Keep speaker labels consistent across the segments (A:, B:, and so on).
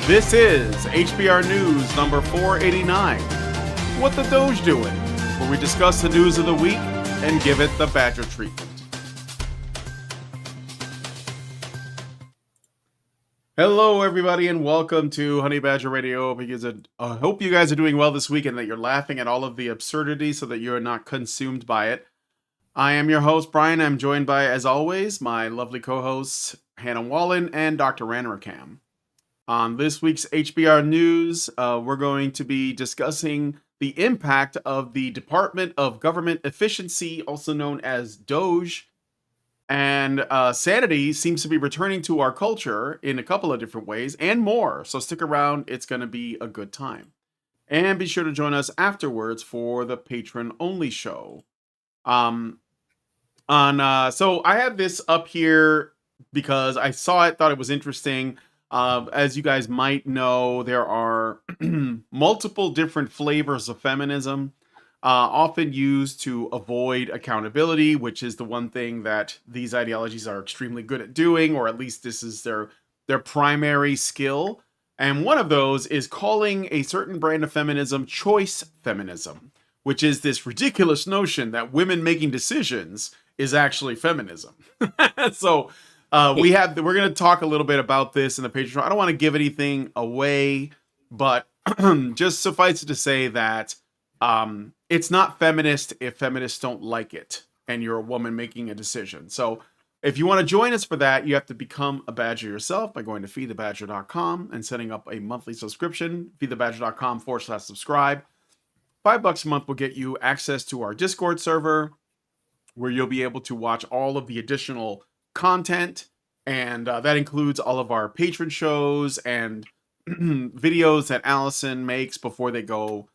A: This is HBR News number 489, What the Doge Doing, where we discuss the news of the week and give it the Badger treatment. Hello, everybody, and welcome to Honey Badger Radio. I hope you guys are doing well this week and that you're laughing at all of the absurdity so that you're not consumed by it. I am your host, Brian. I'm joined by, as always, my lovely co-hosts, Hannah Wallen and Dr. Ranarkam. On this week's HBR News, we're going to be discussing the impact of the Department of Government Efficiency, also known as D.O.G.E, and sanity seems to be returning to our culture in a couple of different ways and more. So stick around. It's going to be a good time. And be sure to join us afterwards for the patron-only show. So I have this up here because I saw it, thought it was interesting. As you guys might know, there are multiple different flavors of feminism, often used to avoid accountability, which is the one thing that these ideologies are extremely good at doing, or at least this is their primary skill. And one of those is calling a certain brand of feminism choice feminism, which is this ridiculous notion that women making decisions is actually feminism. So we're going to talk a little bit about this in the Patreon. I don't want to give anything away, but just suffice it to say that it's not feminist if feminists don't like it and you're a woman making a decision. So if you want to join us for that, you have to become a Badger yourself by going to feedthebadger.com and setting up a monthly subscription, feedthebadger.com/subscribe. $5 a month will get you access to our Discord server, where you'll be able to watch all of the additional content, and that includes all of our patron shows and videos that Allison makes before they go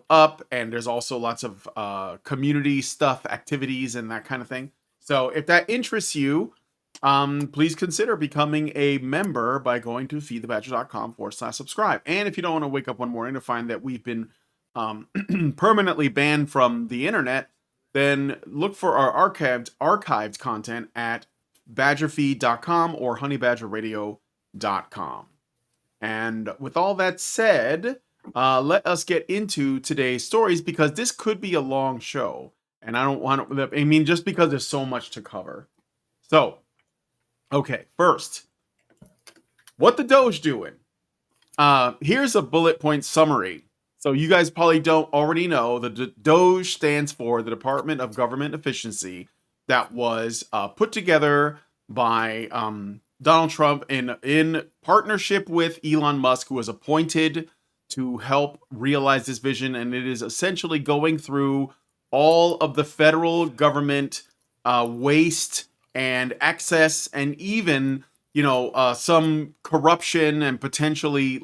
A: up, and there's also lots of community stuff, activities, and that kind of thing. So if that interests you, please consider becoming a member by going to feedthebadger.com/subscribe. And if you don't want to wake up one morning to find that we've been permanently banned from the internet, then look for our archived content at badgerfeed.com or honeybadgerradio.com. And with all that said, let us get into today's stories, because this could be a long show, and I don't want to, just because there's so much to cover. So, okay, first, what the Doge doing? Here's a bullet point summary. So you guys probably don't already know, the D.O.G.E stands for the Department of Government Efficiency, that was put together by Donald Trump in partnership with Elon Musk, who was appointed to help realize this vision. And it is essentially going through all of the federal government waste and excess, and even some corruption and potentially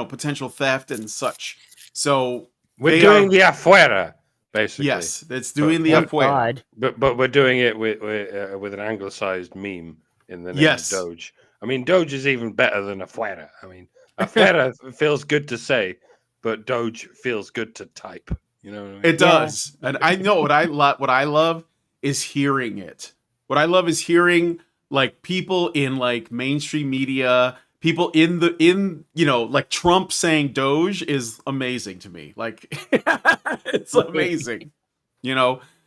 A: potential theft and such. So
B: we're doing the afuera, basically.
A: Yes, it's doing the afuera.
B: But we're doing it with an anglicized meme in the name of Doge. I mean, Doge is even better than afuera. I mean, afuera feels good to say, but Doge feels good to type. You know what I mean?
A: It does. And I know what I love is hearing it. What I love is hearing people in mainstream media, people in Trump saying Doge is amazing to me. It's amazing,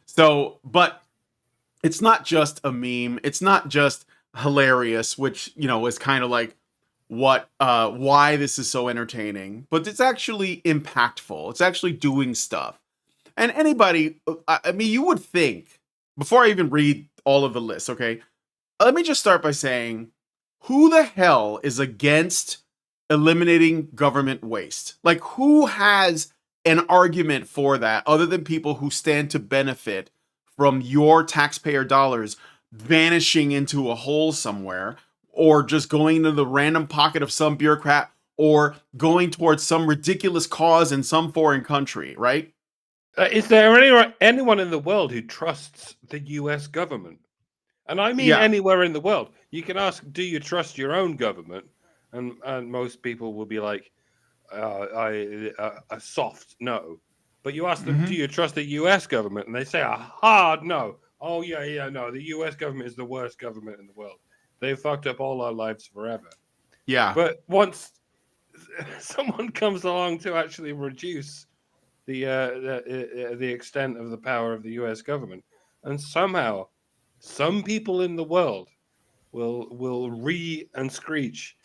A: So, but it's not just a meme. It's not just hilarious, which is kind of why this is so entertaining. But it's actually impactful. It's actually doing stuff. And anybody, you would think, before I even read all of the lists, okay, let me just start by saying, who the hell is against eliminating government waste? Who has an argument for that other than people who stand to benefit from your taxpayer dollars vanishing into a hole somewhere, or just going into the random pocket of some bureaucrat, or going towards some ridiculous cause in some foreign country, right?
B: Is there anyone in the world who trusts the US government? And I mean anywhere in the world. You can ask, do you trust your own government? And most people will be like, a soft no. But you ask them, do you trust the US government? And they say a hard no. Oh, no. The US government is the worst government in the world. They've fucked up all our lives forever.
A: Yeah.
B: But once someone comes along to actually reduce the extent of the power of the U.S. government, and somehow some people in the world will and screech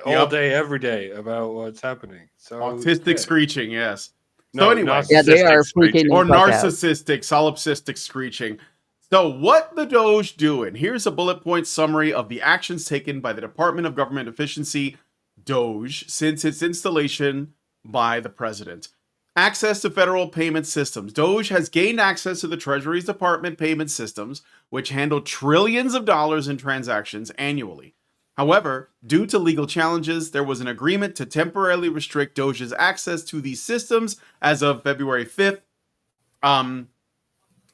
B: all
A: Yep.
B: day, every day about what's happening. So
A: Autistic
B: yeah,
A: screeching, yes. So
B: no,
A: anyway,
C: Yeah, they
B: narcissistic
C: are freaking
B: screeching.
A: or
C: the fuck out.
A: narcissistic, solipsistic screeching. So what the Doge doing? Here's a bullet point summary of the actions taken by the Department of Government Efficiency, Doge, since its installation by the president. Access to federal payment systems. Doge has gained access to the Treasury's Department payment systems, which handle trillions of dollars in transactions annually. However, due to legal challenges, there was an agreement to temporarily restrict Doge's access to these systems as of February 5th.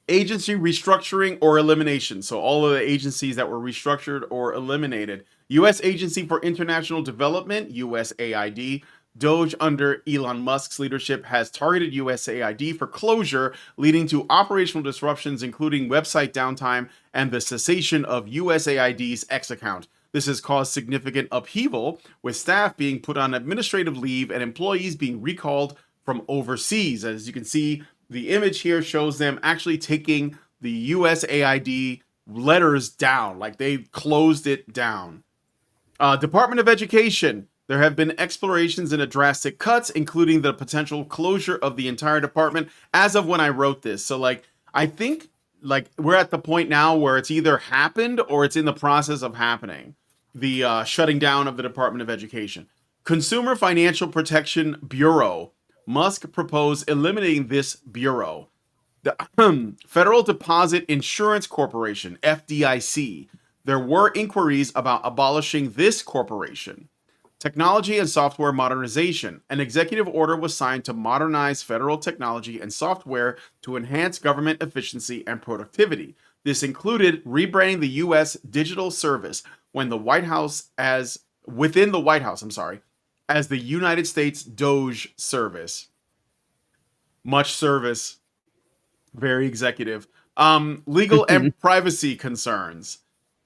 A: Agency restructuring or elimination. So all of the agencies that were restructured or eliminated. U.S. Agency for International Development, USAID. Doge, under Elon Musk's leadership, has targeted USAID for closure, leading to operational disruptions, including website downtime and the cessation of USAID's X account. This has caused significant upheaval, with staff being put on administrative leave and employees being recalled from overseas. As you can see, the image here shows them actually taking the USAID letters down, like they closed it down. Department of Education. There have been explorations into drastic cuts, including the potential closure of the entire department as of when I wrote this. So, like, I think like we're at the point now where it's either happened or it's in the process of happening. The shutting down of the Department of Education. Consumer Financial Protection Bureau. Musk proposed eliminating this bureau. The Federal Deposit Insurance Corporation, FDIC. There were inquiries about abolishing this corporation. Technology and software modernization. An executive order was signed to modernize federal technology and software to enhance government efficiency and productivity. This included rebranding the U.S. Digital Service within the White House, as the United States Doge Service. Much service, very executive. Legal and privacy concerns.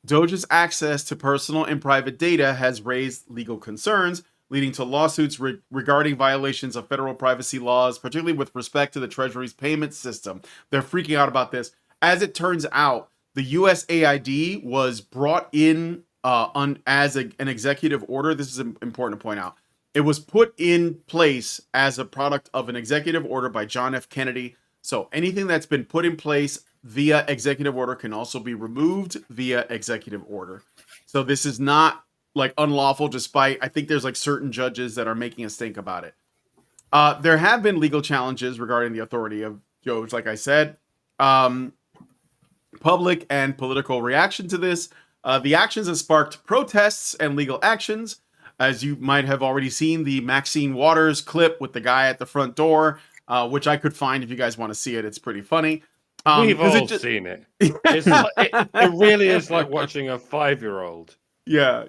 A: Doge's access to personal and private data has raised legal concerns, leading to lawsuits regarding violations of federal privacy laws, particularly with respect to the Treasury's payment system. They're freaking out about this. As it turns out, the USAID was brought in as an executive order. This is important to point out. It was put in place as a product of an executive order by John F. Kennedy. So anything that's been put in place via executive order can also be removed via executive order. So this is not like unlawful, despite I think there's like certain judges that are making us think about it. There have been legal challenges regarding the authority of Doge, like I said. Public and political reaction to this. The actions have sparked protests and legal actions. As you might have already seen, the Maxine Waters clip with the guy at the front door, which I could find if you guys want to see it. It's pretty funny.
B: We've all seen it. It really is like watching a 5-year-old.
A: Yeah.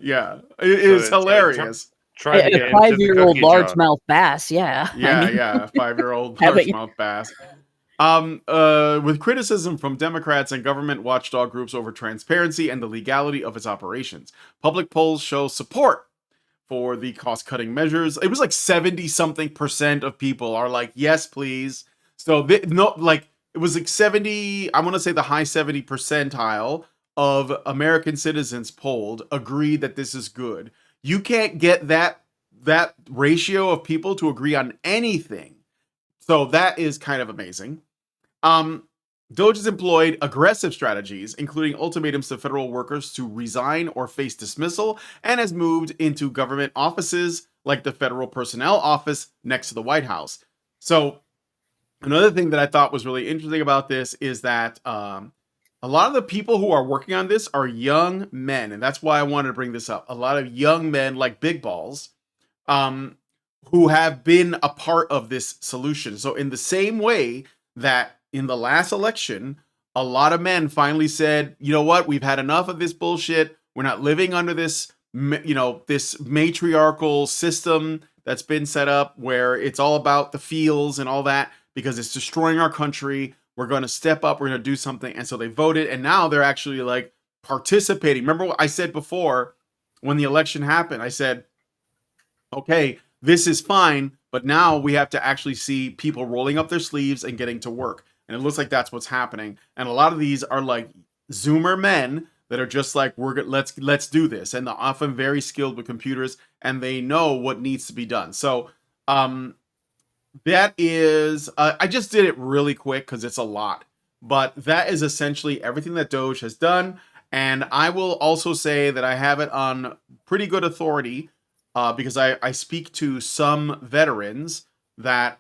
A: It is hilarious.
C: Try to get a 5-year-old largemouth bass, yeah.
A: Yeah, 5-year-old largemouth bass. With criticism from Democrats and government watchdog groups over transparency and the legality of its operations. Public polls show support for the cost-cutting measures. It was like 70-something% of people are like, yes, please. So it was like 70, I want to say the high 70 percentile of American citizens polled agreed that this is good. You can't get that ratio of people to agree on anything. So that is kind of amazing. Doge has employed aggressive strategies, including ultimatums to federal workers to resign or face dismissal, and has moved into government offices like the Federal Personnel Office next to the White House. So another thing that I thought was really interesting about this is that a lot of the people who are working on this are young men, and that's why I wanted to bring this up. A lot of young men like Big Balls who have been a part of this solution. So in the same way that in the last election, a lot of men finally said, you know what, we've had enough of this bullshit. We're not living under this, this matriarchal system that's been set up where it's all about the feels and all that because it's destroying our country. We're going to step up. We're going to do something. And so they voted, and now they're actually like participating. Remember what I said before when the election happened? I said, okay, this is fine, but now we have to actually see people rolling up their sleeves and getting to work. And it looks like that's what's happening. And a lot of these are like Zoomer men that are just like, let's do this, and they're often very skilled with computers and they know what needs to be done. So that is, I just did it really quick because it's a lot, but that is essentially everything that Doge has done. And I will also say that I have it on pretty good authority because I speak to some veterans that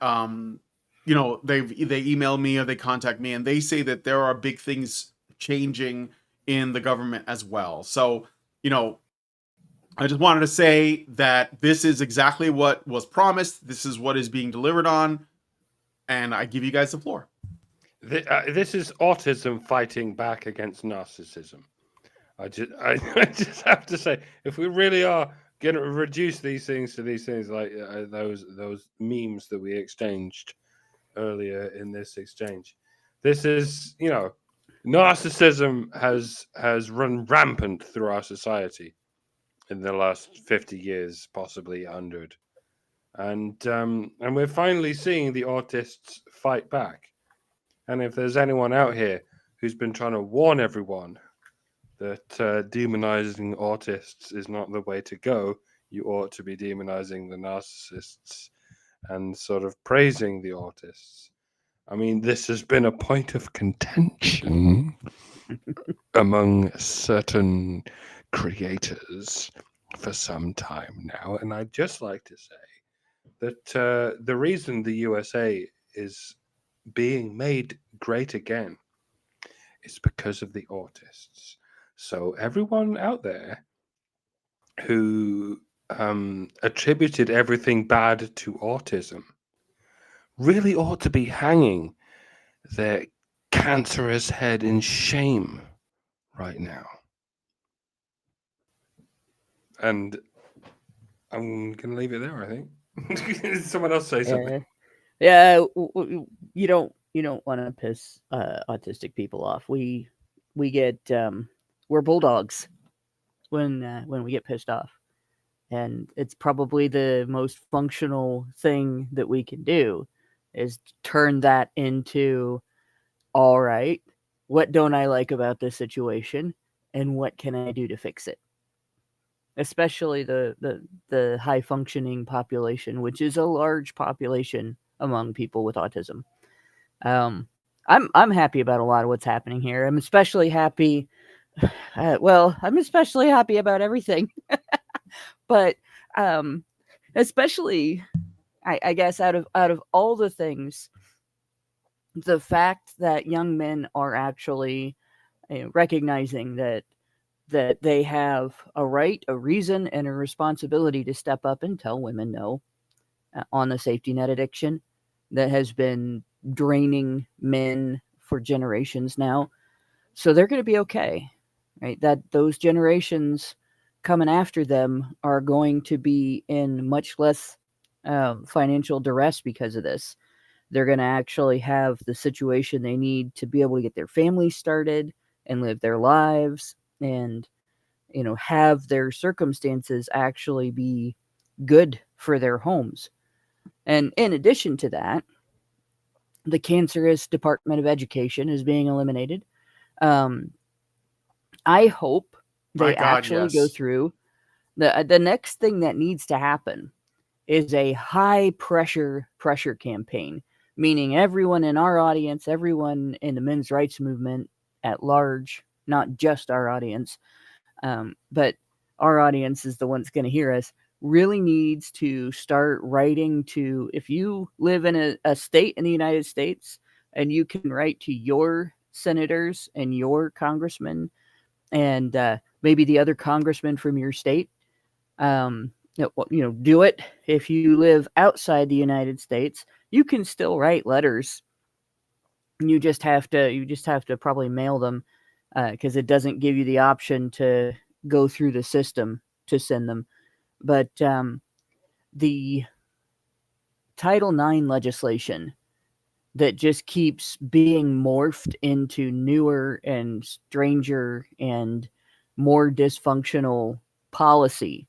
A: they email me or they contact me and they say that there are big things changing in the government as well. So you know I just wanted to say that this is exactly what was promised. This is what is being delivered on, and I give you guys the floor.
B: This is autism fighting back against narcissism. I just have to say, if we really are going to reduce these things to these things like those memes that we exchanged earlier in this exchange, this is, narcissism has run rampant through our society in the last 50 years, possibly 100. And we're finally seeing the autists fight back. And if there's anyone out here who's been trying to warn everyone that demonizing autists is not the way to go, you ought to be demonizing the narcissists and sort of praising the autists. I mean, this has been a point of contention among certain creators for some time now. And I'd just like to say that the reason the USA is being made great again is because of the autists. So everyone out there who attributed everything bad to autism really ought to be hanging their cancerous head in shame right now. And I'm going to leave it there, I think. Someone else say something.
C: Yeah, you don't want to piss autistic people off. We get we're bulldogs when we get pissed off, and it's probably the most functional thing that we can do is turn that into, all right, what don't I like about this situation, and what can I do to fix it? Especially the high functioning population, which is a large population among people with autism. I'm happy about a lot of what's happening here. I'm especially happy. I'm especially happy about everything, but especially, I guess out of all the things, the fact that young men are actually recognizing that they have a right, a reason, and a responsibility to step up and tell women no on the safety net addiction that has been draining men for generations now. So they're going to be okay, right? That those generations coming after them are going to be in much less financial duress because of this. They're going to actually have the situation they need to be able to get their families started and live their lives and have their circumstances actually be good for their homes. And in addition to that, the cancerous Department of Education is being eliminated. I hope they actually go through the next thing that needs to happen is a high pressure campaign, meaning everyone in our audience, everyone in the men's rights movement at large, not just our audience, but our audience is the one's going to hear us, really needs to start writing to, if you live in a state in the United States and you can write to your senators and your congressmen and maybe the other congressmen from your state, do it. If you live outside the United States, you can still write letters. You just have to probably mail them because it doesn't give you the option to go through the system to send them. But the Title IX legislation that just keeps being morphed into newer and stranger and more dysfunctional policy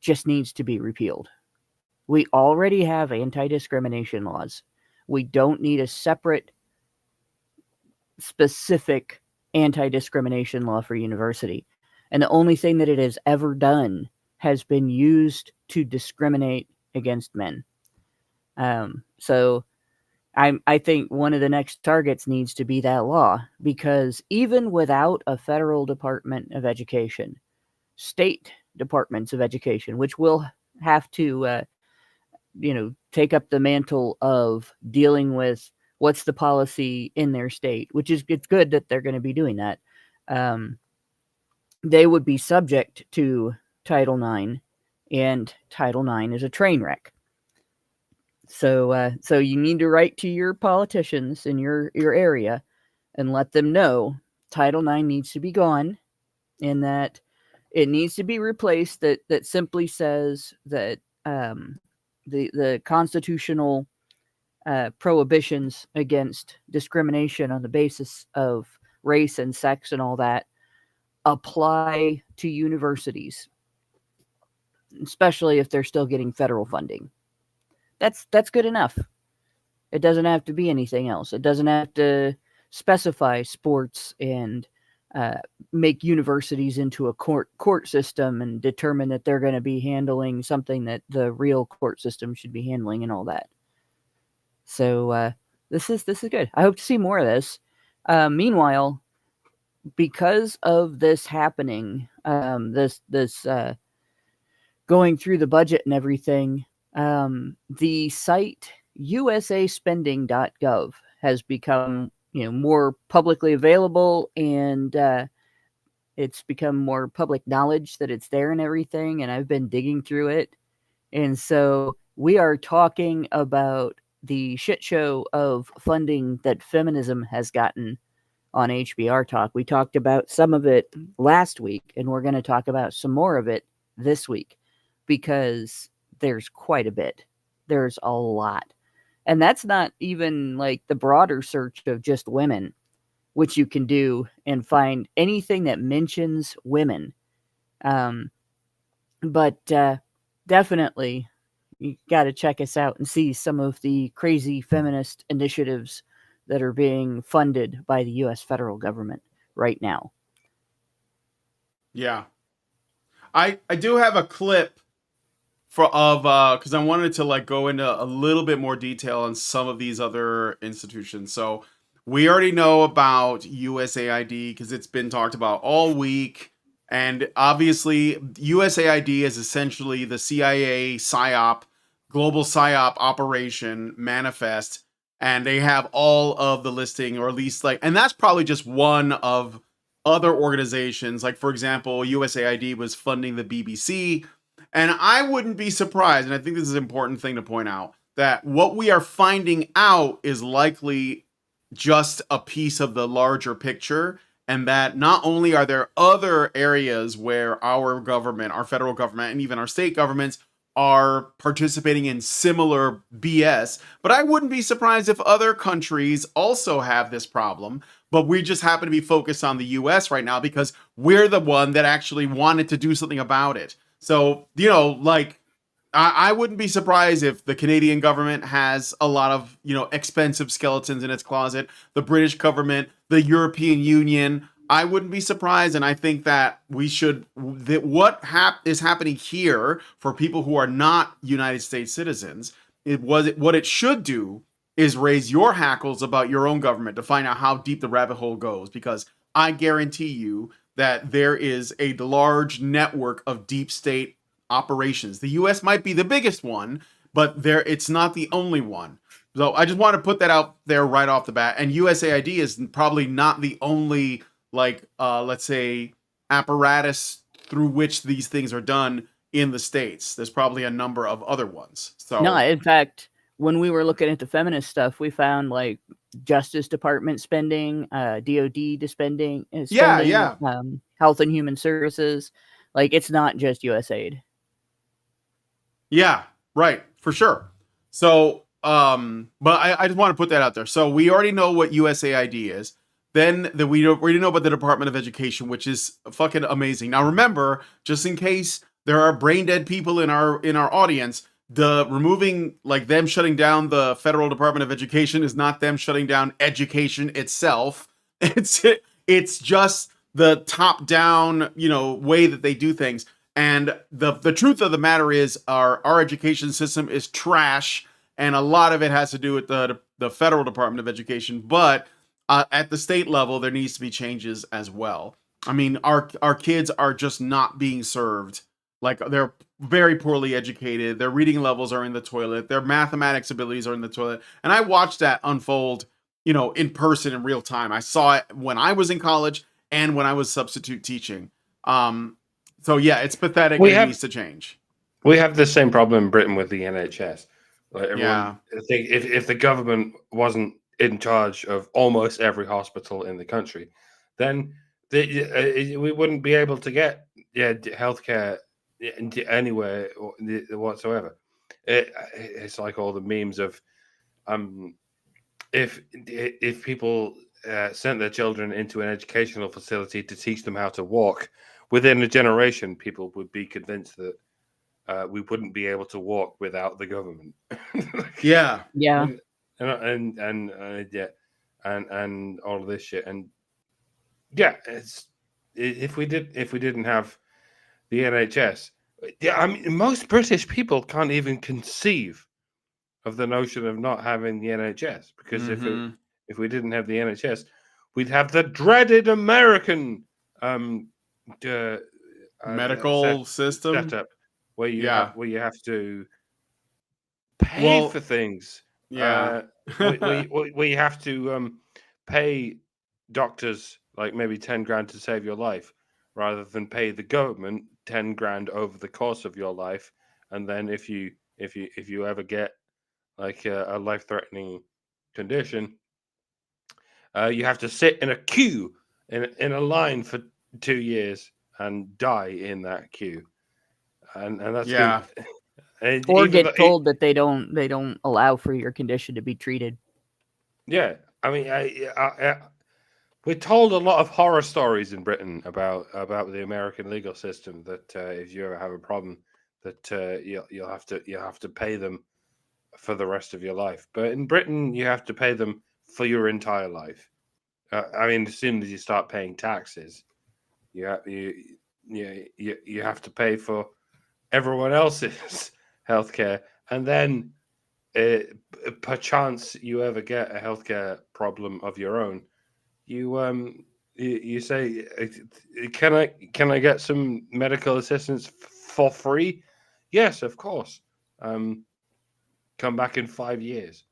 C: just needs to be repealed. We already have anti-discrimination laws. We don't need a separate, specific anti-discrimination law for university. And the only thing that it has ever done has been used to discriminate against men. So I think one of the next targets needs to be that law, because even without a federal Department of Education, state departments of education, which will have to, take up the mantle of dealing with what's the policy in their state, which is, it's good that they're going to be doing that. They would be subject to Title IX, and Title IX is a train wreck. So you need to write to your politicians in your area and let them know Title IX needs to be gone, and that it needs to be replaced. That simply says that the constitutional prohibitions against discrimination on the basis of race and sex and all that apply to universities, especially if they're still getting federal funding. That's good enough. It doesn't have to be anything else. It doesn't have to specify sports and make universities into a court system and determine that they're going to be handling something that the real court system should be handling and all that. So this is good. I hope to see more of this. Meanwhile, because of this happening, this going through the budget and everything, the site usaspending.gov has become more publicly available, and it's become more public knowledge that it's there and everything, and I've been digging through it. And so we are talking about the shit show of funding that feminism has gotten on HBR Talk. We talked about some of it last week, and we're going to talk about some more of it this week, because there's quite a bit. There's a lot. And that's not even like the broader search of just women, which you can do and find anything that mentions women. But definitely, you got to check us out and see some of the crazy feminist initiatives that are being funded by the U.S. federal government right now.
A: Yeah. I do have a clip because I wanted to go into a little bit more detail on some of these other institutions. So we already know about USAID because it's been talked about all week. And obviously, USAID is essentially the CIA PSYOP, global PSYOP operation manifest. And they have all of the listing, or at least and that's probably just one of other organizations. Like, for example, USAID was funding the BBC. And I wouldn't be surprised, and I think this is an important thing to point out, that what we are finding out is likely just a piece of the larger picture, and that not only are there other areas where our government, our federal government, and even our state governments are participating in similar BS, but I wouldn't be surprised if other countries also have this problem, but we just happen to be focused on the US right now because we're the one that actually wanted to do something about it. So, I wouldn't be surprised if the Canadian government has a lot of, expensive skeletons in its closet, the British government, the European Union. I wouldn't be surprised. And I think that what is happening here for people who are not United States citizens, what it should do is raise your hackles about your own government to find out how deep the rabbit hole goes, because I guarantee you that there is a large network of deep state operations. The U.S. might be the biggest one, but it's not the only one. So I just want to put that out there right off the bat. And USAID is probably not the only, let's say, apparatus through which these things are done in the States. There's probably a number of other ones. So
C: no, in fact, when we were looking at the feminist stuff, we found Justice Department spending, D.O.G.E spending, Health and Human Services. It's not just USAID.
A: Yeah, right, for sure. So, but I just want to put that out there. So we already know what USAID is. Then we already know about the Department of Education, which is fucking amazing. Now remember, just in case there are brain dead people in our audience. The removing, like them shutting down the Federal Department of Education is not them shutting down education itself. It's just the top down, way that they do things. And the truth of the matter is our education system is trash, and a lot of it has to do with the Federal Department of Education. But at the state level, there needs to be changes as well. I mean, our kids are just not being served. Like, they're very poorly educated. Their reading levels are in the toilet. Their mathematics abilities are in the toilet. And I watched that unfold, in person in real time. I saw it when I was in college and when I was substitute teaching. So yeah, it's pathetic and it needs to change.
B: We have the same problem in Britain with the NHS. Like everyone,
A: Yeah.
B: I think if the government wasn't in charge of almost every hospital in the country, then we wouldn't be able to get healthcare anywhere whatsoever. It's like all the memes of if people sent their children into an educational facility to teach them how to walk, within a generation, people would be convinced that we wouldn't be able to walk without the government.
A: Yeah.
B: And all of this shit. And yeah, if we didn't have the NHS, I mean, most British people can't even conceive of the notion of not having the NHS, because if we didn't have the NHS, we'd have the dreaded American
A: medical system
B: setup where you have to pay for things.
A: Yeah.
B: Where you have to pay doctors like maybe 10 grand to save your life, rather than pay the government 10 grand over the course of your life. And then if you ever get like a life-threatening condition, you have to sit in a queue in a line for 2 years and die in that queue. And that's
C: or get told that they don't allow for your condition to be treated.
B: Yeah, I mean, we're told a lot of horror stories in Britain about the American legal system, that if you ever have a problem, that you'll have to pay them for the rest of your life. But in Britain, you have to pay them for your entire life. I mean, as soon as you start paying taxes, you have to pay for everyone else's healthcare, and then perchance you ever get a healthcare problem of your own, you say, can I get some medical assistance for free? Yes, of course. Come back in 5 years.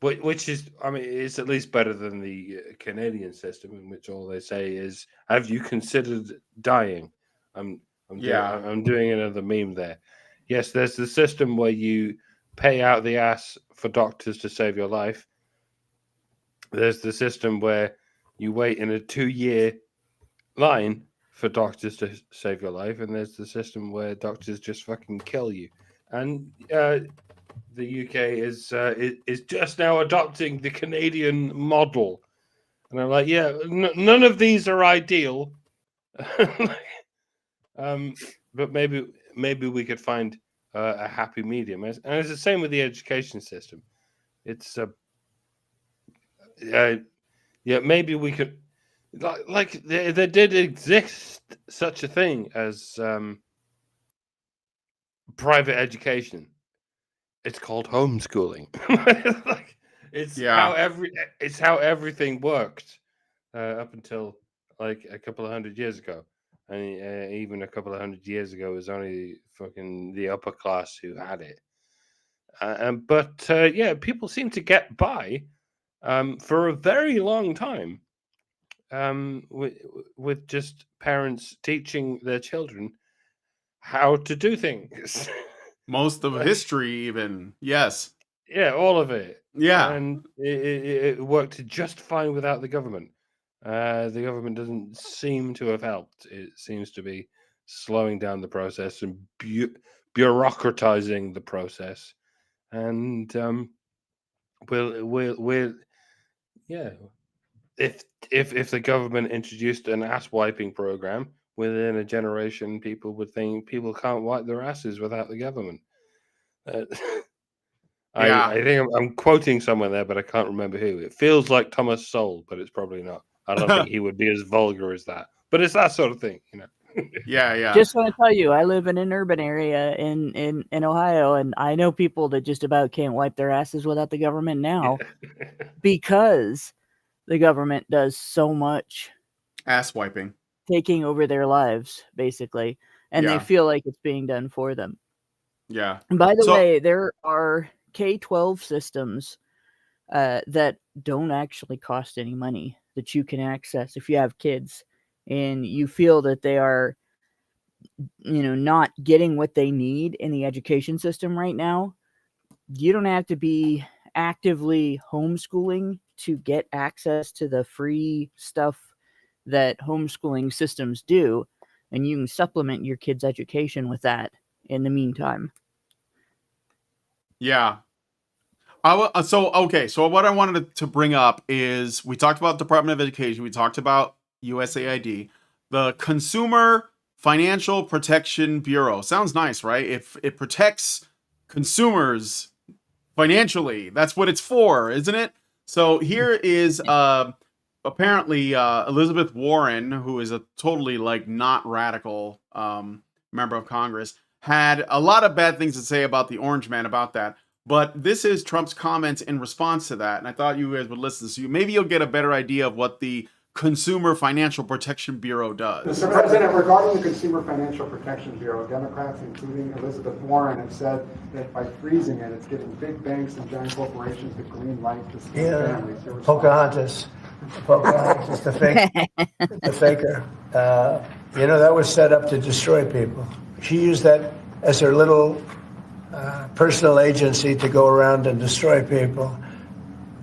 B: Which is, I mean, it's at least better than the Canadian system, in which all they say is, "Have you considered dying?" I'm doing another meme there. Yes, there's the system where you pay out the ass for doctors to save your life. There's the system where you wait in a 2-year line for doctors to save your life, and there's the system where doctors just fucking kill you. And the UK is just now adopting the Canadian model, and I'm like, yeah, none of these are ideal, but maybe we could find a happy medium. And it's the same with the education system. It's maybe we could, like there did exist such a thing as private education. It's called homeschooling. It's how everything worked up until like a couple of 100 years ago, and even a couple of 100 years ago, it was only fucking the upper class who had it. But people seem to get by for a very long time with just parents teaching their children how to do things.
A: Most of history, even. Yes.
B: Yeah, all of it.
A: Yeah.
B: And it worked just fine without the government. The government doesn't seem to have helped. It seems to be slowing down the process and bureaucratizing the process. And if the government introduced an ass wiping program, within a generation, people would think people can't wipe their asses without the government.
A: Yeah.
B: I think I'm quoting someone there, but I can't remember who. It feels like Thomas Sowell, but it's probably not. I don't think he would be as vulgar as that. But it's that sort of thing, you know.
A: Yeah.
C: Just want to tell you, I live in an urban area in Ohio, and I know people that just about can't wipe their asses without the government now because the government does so much
A: Ass wiping.
C: taking over their lives, basically, and they feel like it's being done for them.
A: Yeah.
C: And by the way, there are K-12 systems that don't actually cost any money that you can access if you have kids and you feel that they are, not getting what they need in the education system right now. You don't have to be actively homeschooling to get access to the free stuff that homeschooling systems do, and you can supplement your kids' education with that in the meantime.
A: Yeah. So what I wanted to bring up is we talked about Department of Education, we talked about USAID, the Consumer Financial Protection Bureau. Sounds nice, right? It protects consumers financially. That's what it's for, isn't it? So here is apparently Elizabeth Warren, who is a totally not radical member of Congress, had a lot of bad things to say about the Orange Man about that. But this is Trump's comments in response to that, and I thought you guys would listen. So maybe you'll get a better idea of what the Consumer Financial Protection Bureau does.
D: Mr. President, regarding the Consumer Financial Protection Bureau, Democrats, including Elizabeth Warren, have said that by freezing it, it's giving big banks and giant corporations the green light to scam families.
E: Pocahontas, the faker. That was set up to destroy people. She used that as her little personal agency to go around and destroy people.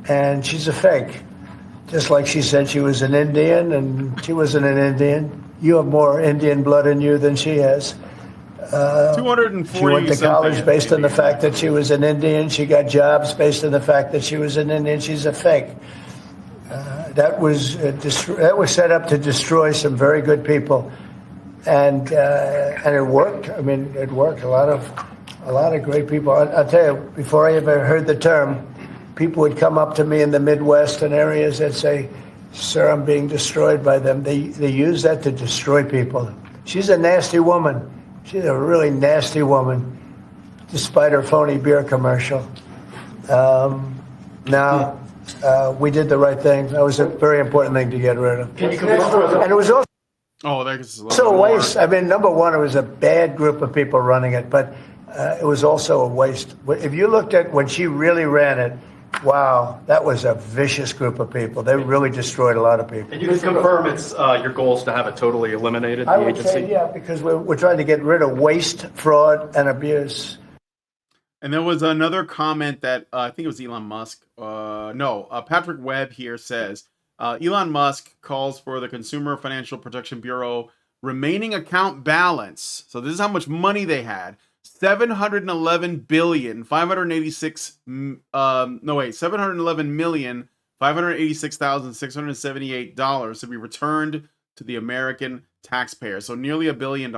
E: And she's a fake. Just like she said she was an Indian, and she wasn't an Indian. You have more Indian blood in you than she has.
A: 240.
E: She went to college based on the fact that she was an Indian. She got jobs based on the fact that she was an Indian. She's a fake. That was set up to destroy some very good people, and it worked. I mean, it worked. A lot of great people. I'll tell you, before I ever heard the term, people would come up to me in the Midwest and areas and say, "Sir, I'm being destroyed by them." They use that to destroy people. She's a nasty woman. She's a really nasty woman, despite her phony beer commercial. We did the right thing. That was a very important thing to get rid of. And it was also a waste. I mean, number one, it was a bad group of people running it, but it was also a waste. If you looked at when she really ran it, wow, that was a vicious group of people. They really destroyed a lot of people.
F: And you can confirm it's your goal is to have it totally eliminated, the agency?
E: Say, yeah, because we're trying to get rid of waste, fraud, and abuse.
A: And there was another comment that I think it was Elon Musk. Patrick Webb here says, Elon Musk calls for the Consumer Financial Protection Bureau remaining account balance. So this is how much money they had. $711,586,678 to be returned to the American taxpayer. So nearly $1 billion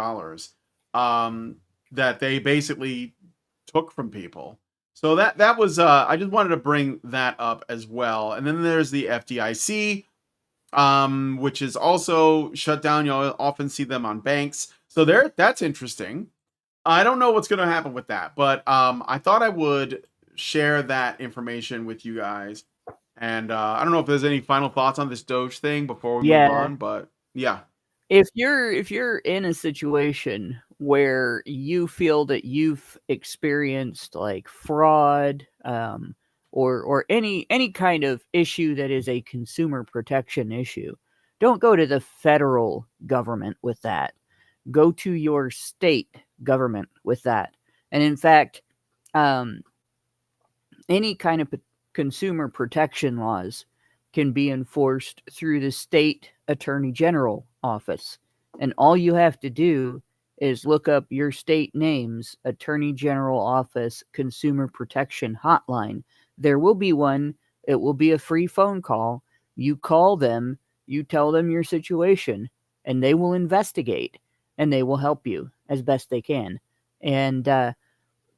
A: that they basically took from people. So that was I just wanted to bring that up as well. And then there's the FDIC, which is also shut down. You'll often see them on banks. So that's interesting. I don't know what's going to happen with that, but I thought I would share that information with you guys. And I don't know if there's any final thoughts on this Doge thing before we move on, but yeah.
C: If you're in a situation where you feel that you've experienced like fraud or any kind of issue that is a consumer protection issue, don't go to the federal government with that. Go to your state government with that. And in fact, any kind of consumer protection laws can be enforced through the state attorney general office. And all you have to do is look up your state name's attorney general office consumer protection hotline. There will be one. It will be a free phone call. You call them, you tell them your situation, and they will investigate and they will help you as best they can. And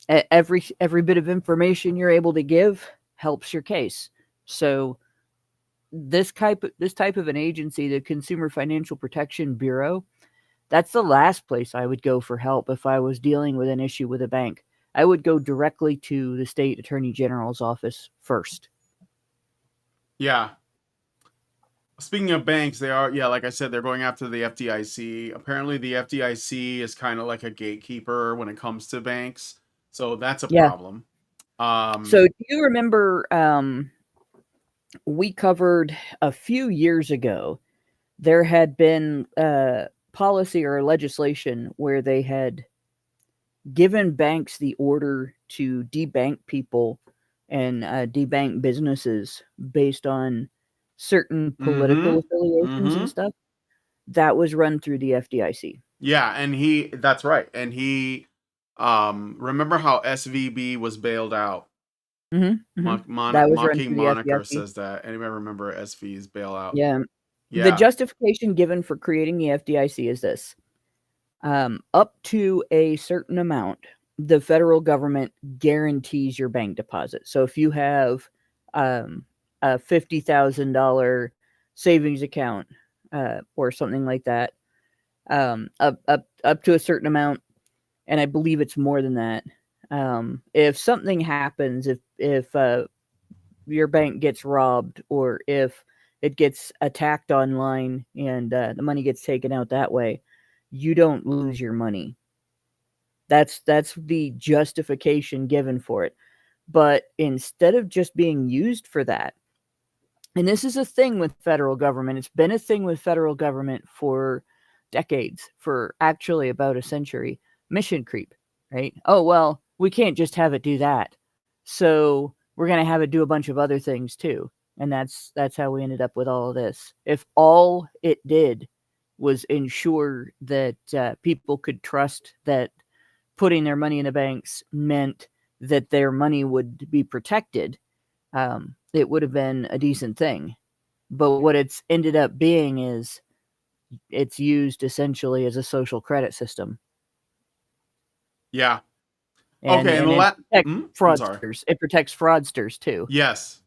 C: every bit of information you're able to give helps your case. So this type of an agency, the Consumer Financial Protection Bureau, that's the last place I would go for help if I was dealing with an issue with a bank. I would go directly to the state attorney general's office first.
A: Yeah. Speaking of banks, they are, like I said, they're going after the FDIC. Apparently, the FDIC is kind of like a gatekeeper when it comes to banks. So that's a problem.
C: So do you remember we covered a few years ago, there had been policy or legislation where they had given banks the order to debank people and debank businesses based on certain political affiliations and stuff. That was run through the FDIC.
A: Yeah, and that's right. And he remember how SVB was bailed out? Mocking Moniker says that. Anybody remember SV's bailout?
C: Yeah. The justification given for creating the FDIC is this. Up to a certain amount, the federal government guarantees your bank deposit. So if you have a $50,000 savings account or something like that, up to a certain amount, and I believe it's more than that. If something happens, if your bank gets robbed, or if it gets attacked online and the money gets taken out that way, you don't lose your money. That's the justification given for it. But instead of just being used for that, and this is a thing with federal government, it's been a thing with federal government for decades, for actually about a century, mission creep, right? Oh, well, we can't just have it do that. So we're going to have it do a bunch of other things too. And that's how we ended up with all of this. If all it did was ensure that people could trust that putting their money in the banks meant that their money would be protected, it would have been a decent thing. But what it's ended up being is it's used essentially as a social credit system.
A: Yeah.
C: And,
A: okay.
C: And it protects fraudsters. It protects fraudsters too.
A: Yes.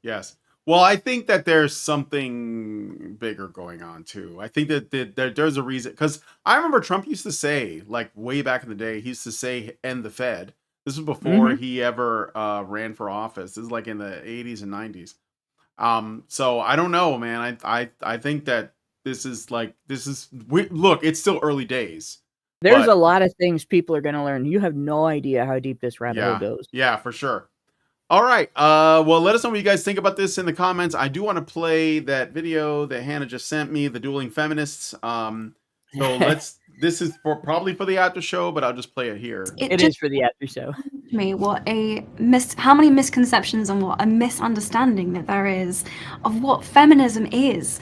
A: Well, I think that there's something bigger going on too. I think that there's a reason, because I remember Trump used to say, like way back in the day, he used to say, "End the Fed." This was before he ever ran for office. This is like in the 80s and 90s. So I don't know, man. I think that look, it's still early days.
C: There's a lot of things people are going to learn. You have no idea how deep this rabbit hole goes.
A: Yeah, for sure. All right. Well, let us know what you guys think about this in the comments. I do want to play that video that Hannah just sent me, the Dueling Feminists. So this is probably for the after show, but I'll just play it here.
C: It is for the after show.
G: How many misconceptions and what a misunderstanding that there is of what feminism is.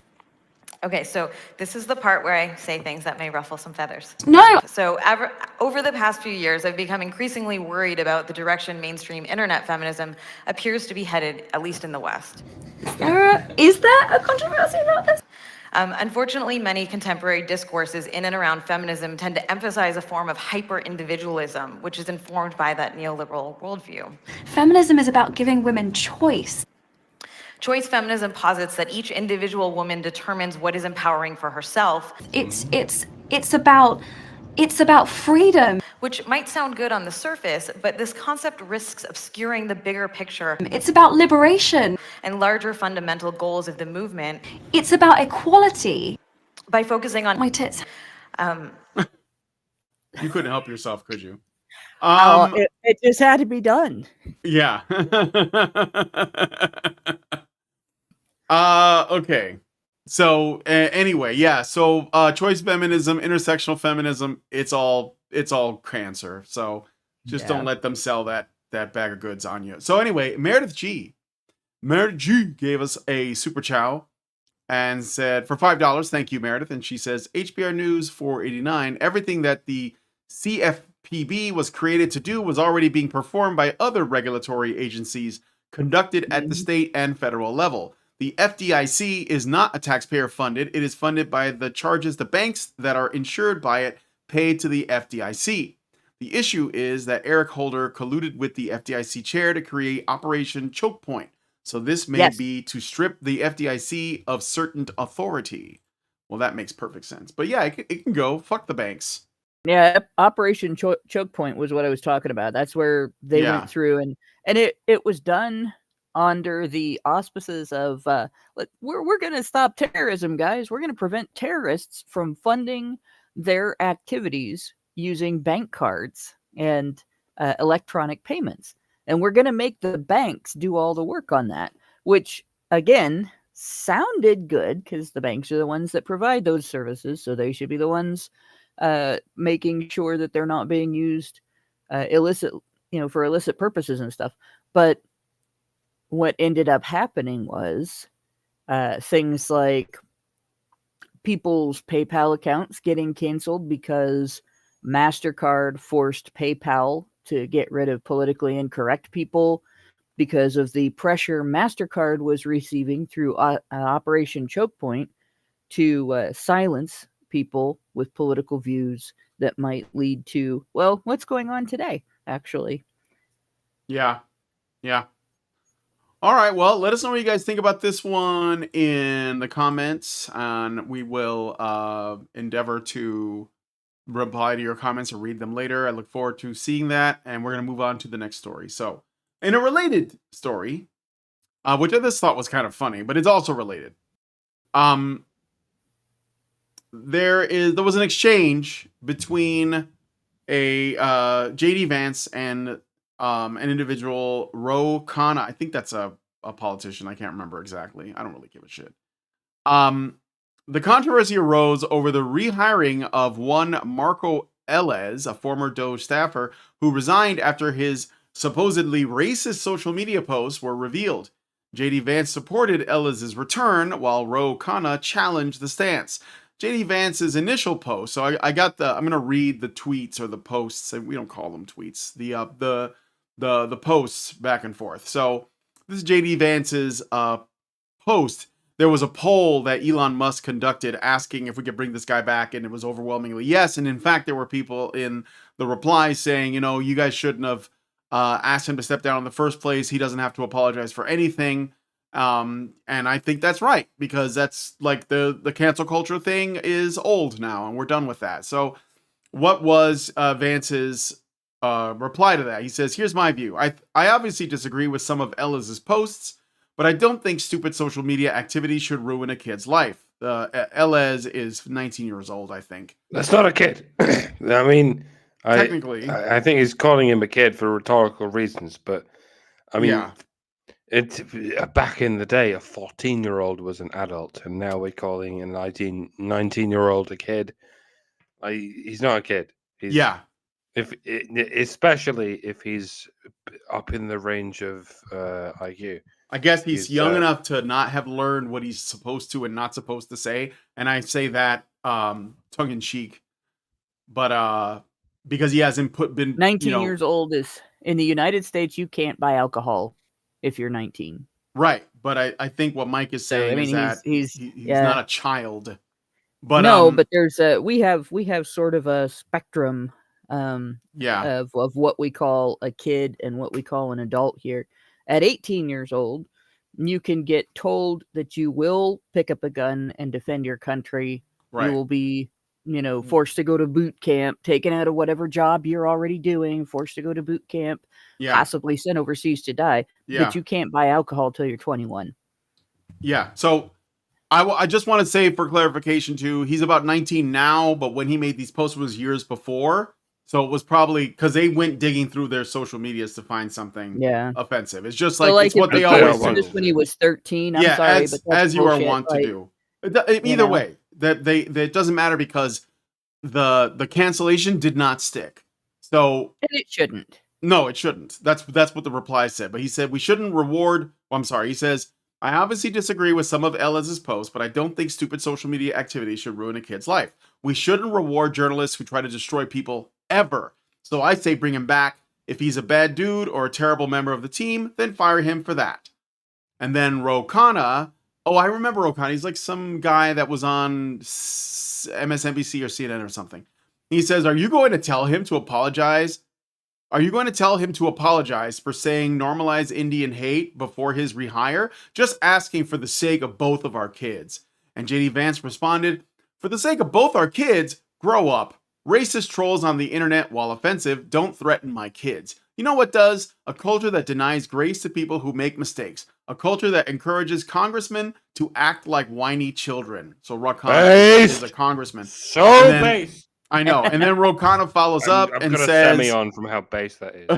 H: Okay, so this is the part where I say things that may ruffle some feathers.
G: No.
H: So over the past few years, I've become increasingly worried about the direction mainstream internet feminism appears to be headed, at least in the West.
G: Is there a controversy about this?
H: Unfortunately, many contemporary discourses in and around feminism tend to emphasize a form of hyper-individualism, which is informed by that neoliberal worldview.
G: Feminism is about giving women choice.
H: Choice feminism posits that each individual woman determines what is empowering for herself.
G: It's about freedom.
H: Which might sound good on the surface, but this concept risks obscuring the bigger picture.
G: It's about liberation.
H: And larger fundamental goals of the movement.
G: It's about equality.
H: By focusing on
G: my tits.
A: You couldn't help yourself, could you?
C: It just had to be done.
A: Yeah. Okay. So anyway, yeah. So choice feminism, intersectional feminism, it's all cancer. So just don't let them sell that bag of goods on you. So anyway, Meredith G gave us a super chow and said for $5, thank you, Meredith. And she says HBR News 489, everything that the CFPB was created to do was already being performed by other regulatory agencies conducted at the state and federal level. The FDIC is not a taxpayer funded. It is funded by the charges the banks that are insured by it pay to the FDIC. The issue is that Eric Holder colluded with the FDIC chair to create Operation Choke Point. So this may be to strip the FDIC of certain authority. Well, that makes perfect sense. But yeah, it can go. Fuck the banks.
C: Yeah, Operation Choke Point was what I was talking about. That's where they went through, and it was done under the auspices of we're going to stop terrorism, guys. We're going to prevent terrorists from funding their activities using bank cards and electronic payments, and we're going to make the banks do all the work on that, which again sounded good because the banks are the ones that provide those services, so they should be the ones making sure that they're not being used illicit, for illicit purposes and stuff. But what ended up happening was things like people's PayPal accounts getting canceled because MasterCard forced PayPal to get rid of politically incorrect people because of the pressure MasterCard was receiving through Operation Choke Point to silence people with political views that might lead to, well, what's going on today, actually.
A: Yeah. All right, well, let us know what you guys think about this one in the comments, and we will endeavor to reply to your comments or read them later. I look forward to seeing that, and we're going to move on to the next story. So, in a related story, which I just thought was kind of funny, but it's also related. There was an exchange between a JD Vance and an individual, Ro Khanna. I think that's a politician. I can't remember exactly. I don't really give a shit. The controversy arose over the rehiring of one Marco Elez, a former DOGE staffer, who resigned after his supposedly racist social media posts were revealed. JD Vance supported Elez's return, while Ro Khanna challenged the stance. JD Vance's initial post, so I'm going to read the tweets or the posts. We don't call them tweets. The posts back and forth. So this is JD Vance's post. There was a poll that Elon Musk conducted asking if we could bring this guy back, and it was overwhelmingly yes. And in fact, there were people in the replies saying, you guys shouldn't have asked him to step down in the first place. He doesn't have to apologize for anything. And I think that's right, because that's like the cancel culture thing is old now, and we're done with that. So what was Vance's reply to that? He says, here's my view. I obviously disagree with some of Eliz's posts, but I don't think stupid social media activity should ruin a kid's life. Elez is 19 years old, I think.
B: That's not a kid. I mean,
A: technically,
B: I think he's calling him a kid for rhetorical reasons, but I mean, back in the day, a 14-year-old was an adult, and now we're calling a 19-year-old a kid. He's not a kid. Especially if he's up in the range of IQ.
A: I guess he's young enough to not have learned what he's supposed to and not supposed to say, and I say that tongue in cheek, but because he hasn't been
C: 19 years old is in the United States. You can't buy alcohol if you're 19,
A: right? But I think what Mike is saying is that he's not a child. But
C: no, but there's we have sort of a spectrum of what we call a kid and what we call an adult here. At 18 years old, you can get told that you will pick up a gun and defend your country. Right. You will be, forced to go to boot camp, taken out of whatever job you're already doing, forced to go to boot camp, possibly sent overseas to die. But you can't buy alcohol till you're 21.
A: Yeah. So I just want to say, for clarification too, he's about 19 now, but when he made these posts was years before. So it was probably because they went digging through their social medias to find something offensive. It's just like it's what they always do.
C: Just when he was 13, I'm sorry, but
A: as you are wont to do. Either way, that it doesn't matter, because the cancellation did not stick. So
C: and it shouldn't.
A: No, it shouldn't. That's what the reply said. But he said we shouldn't reward. Well, I'm sorry. He says, I obviously disagree with some of Eliz's posts, but I don't think stupid social media activity should ruin a kid's life. We shouldn't reward journalists who try to destroy people ever. So I say bring him back. If he's a bad dude or a terrible member of the team, then fire him for that. And then Ro Khanna Oh, I remember O'Connor. He's like some guy that was on MSNBC or CNN or something. He says, "Are you going to tell him to apologize? Are you going to tell him to apologize for saying normalize Indian hate before his rehire? Just asking for the sake of both of our kids." And JD Vance responded, "For the sake of both our kids, grow up. Racist trolls on the internet, while offensive, don't threaten my kids. You know what does? A culture that denies grace to people who make mistakes. A culture that encourages congressmen to act like whiny children." So Ro Khanna is a congressman.
B: So
A: And then-
B: base.
A: I know. And then Ro Khanna follows up
B: I've
A: and
B: got a
A: says,
B: semi on from how base that is.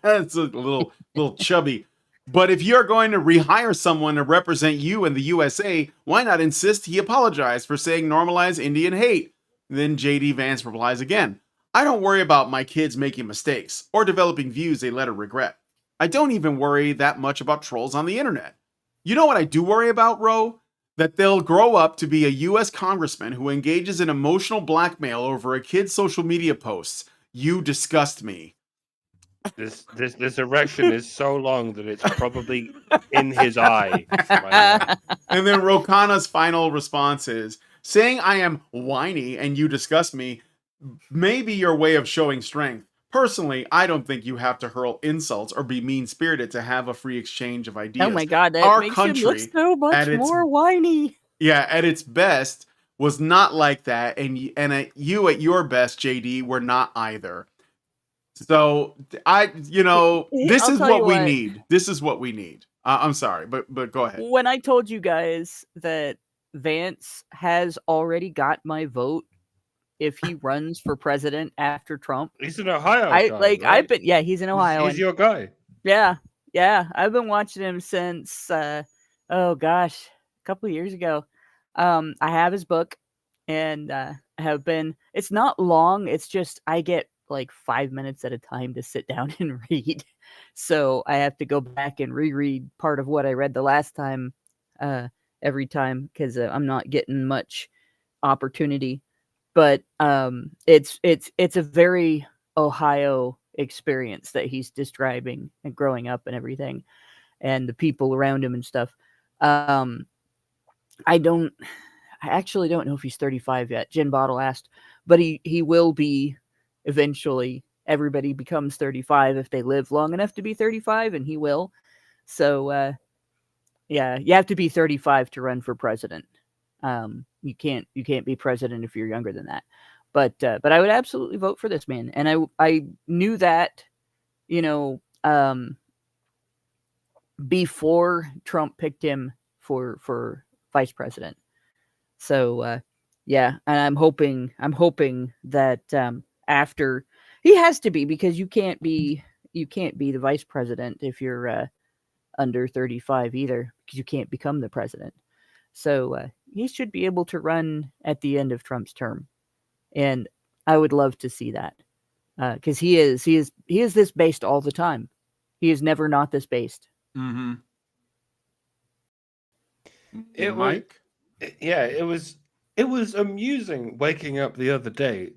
A: it's a little chubby. "But if you're going to rehire someone to represent you in the USA, why not insist he apologize for saying normalize Indian hate?" Then JD Vance replies again, "I don't worry about my kids making mistakes or developing views they later regret. I don't even worry that much about trolls on the internet. You know what I do worry about, Ro? That they'll grow up to be a US congressman who engages in emotional blackmail over a kid's social media posts. You disgust me."
B: This erection is so long that it's probably in his eye. Right now.
A: And then Ro Khanna's final response is, "Saying I am whiny and you disgust me may be your way of showing strength. Personally, I don't think you have to hurl insults or be mean-spirited to have a free exchange of ideas.
C: Oh my god, that
A: Our
C: makes him look
A: country,
C: so much
A: at its-
C: more whiny.
A: Yeah, at its best, was not like that, and you at your best, JD, were not either. So this
C: I'll
A: is
C: tell
A: what
C: you
A: we
C: what.
A: need. This is what we need. I'm sorry, but go ahead.
C: When I told you guys that Vance has already got my vote if he runs for president after Trump,
B: He's an Ohio
C: I
B: guy,
C: like
B: right?
C: I've been he's in Ohio.
B: He's your guy.
C: Yeah, I've been watching him since oh gosh, a couple of years ago. I have his book, and have been. It's not long. It's just I get like 5 minutes at a time to sit down and read, so I have to go back and reread part of what I read the last time, every time because I'm not getting much opportunity. But it's a very Ohio experience that he's describing and growing up and everything, and the people around him and stuff. I actually don't know if he's 35 yet. Jen Bottle asked, but he will be eventually. Everybody becomes 35 if they live long enough to be 35, and he will. So yeah, you have to be 35 to run for president. You can't be president if you're younger than that. But I would absolutely vote for this man, and I knew that, before Trump picked him for vice president. So yeah, and I'm hoping that after he has to be, because you can't be the vice president if you're under 35 either, because you can't become the president. So he should be able to run at the end of Trump's term, and I would love to see that, because he is this based all the time. He is never not this based.
A: Mm-hmm.
B: Mike? It was amusing waking up the other day,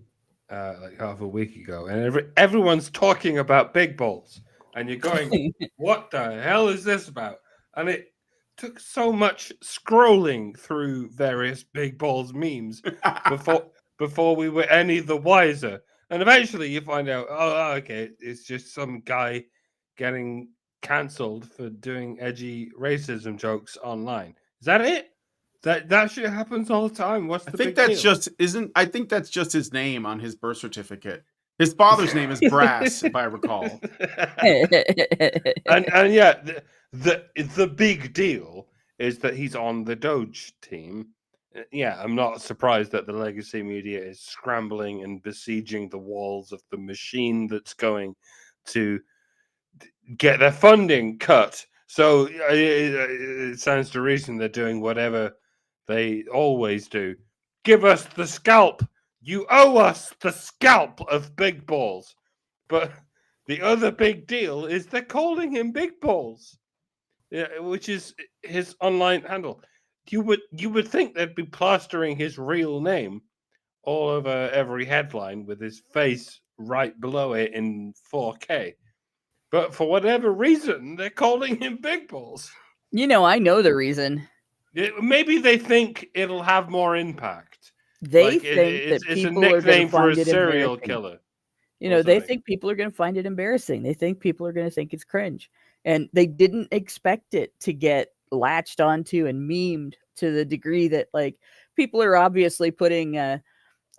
B: like half a week ago, and everyone's talking about big balls, and you're going, "What the hell is this about?" And it took so much scrolling through various big balls memes before we were any the wiser. And eventually you find out, oh, okay, it's just some guy getting cancelled for doing edgy racism jokes online. Is that it? That shit happens all the time. What's the
A: I think
B: big
A: that's
B: deal?
A: I think that's just his name on his birth certificate. His father's name is Brass, if I recall.
B: and yeah, the big deal is that he's on the D.O.G.E team. Yeah, I'm not surprised that the legacy media is scrambling and besieging the walls of the machine that's going to get their funding cut. So it stands to reason they're doing whatever they always do. Give us the scalp. You owe us the scalp of big balls. But the other big deal is they're calling him Big Balls, which is his online handle. You would think they'd be plastering his real name all over every headline with his face right below it in 4K. But for whatever reason, they're calling him Big Balls.
C: I know the reason.
B: Maybe they think it'll have more impact.
C: They
B: Like
C: think that
B: it's a
C: people are going to
B: nickname for a
C: find it
B: serial
C: embarrassing.
B: killer.
C: You
B: or
C: know, they
B: something.
C: think people are going to find it embarrassing. They think people are going to think it's cringe. And they didn't expect it to get latched onto and memed to the degree that, like, people are obviously putting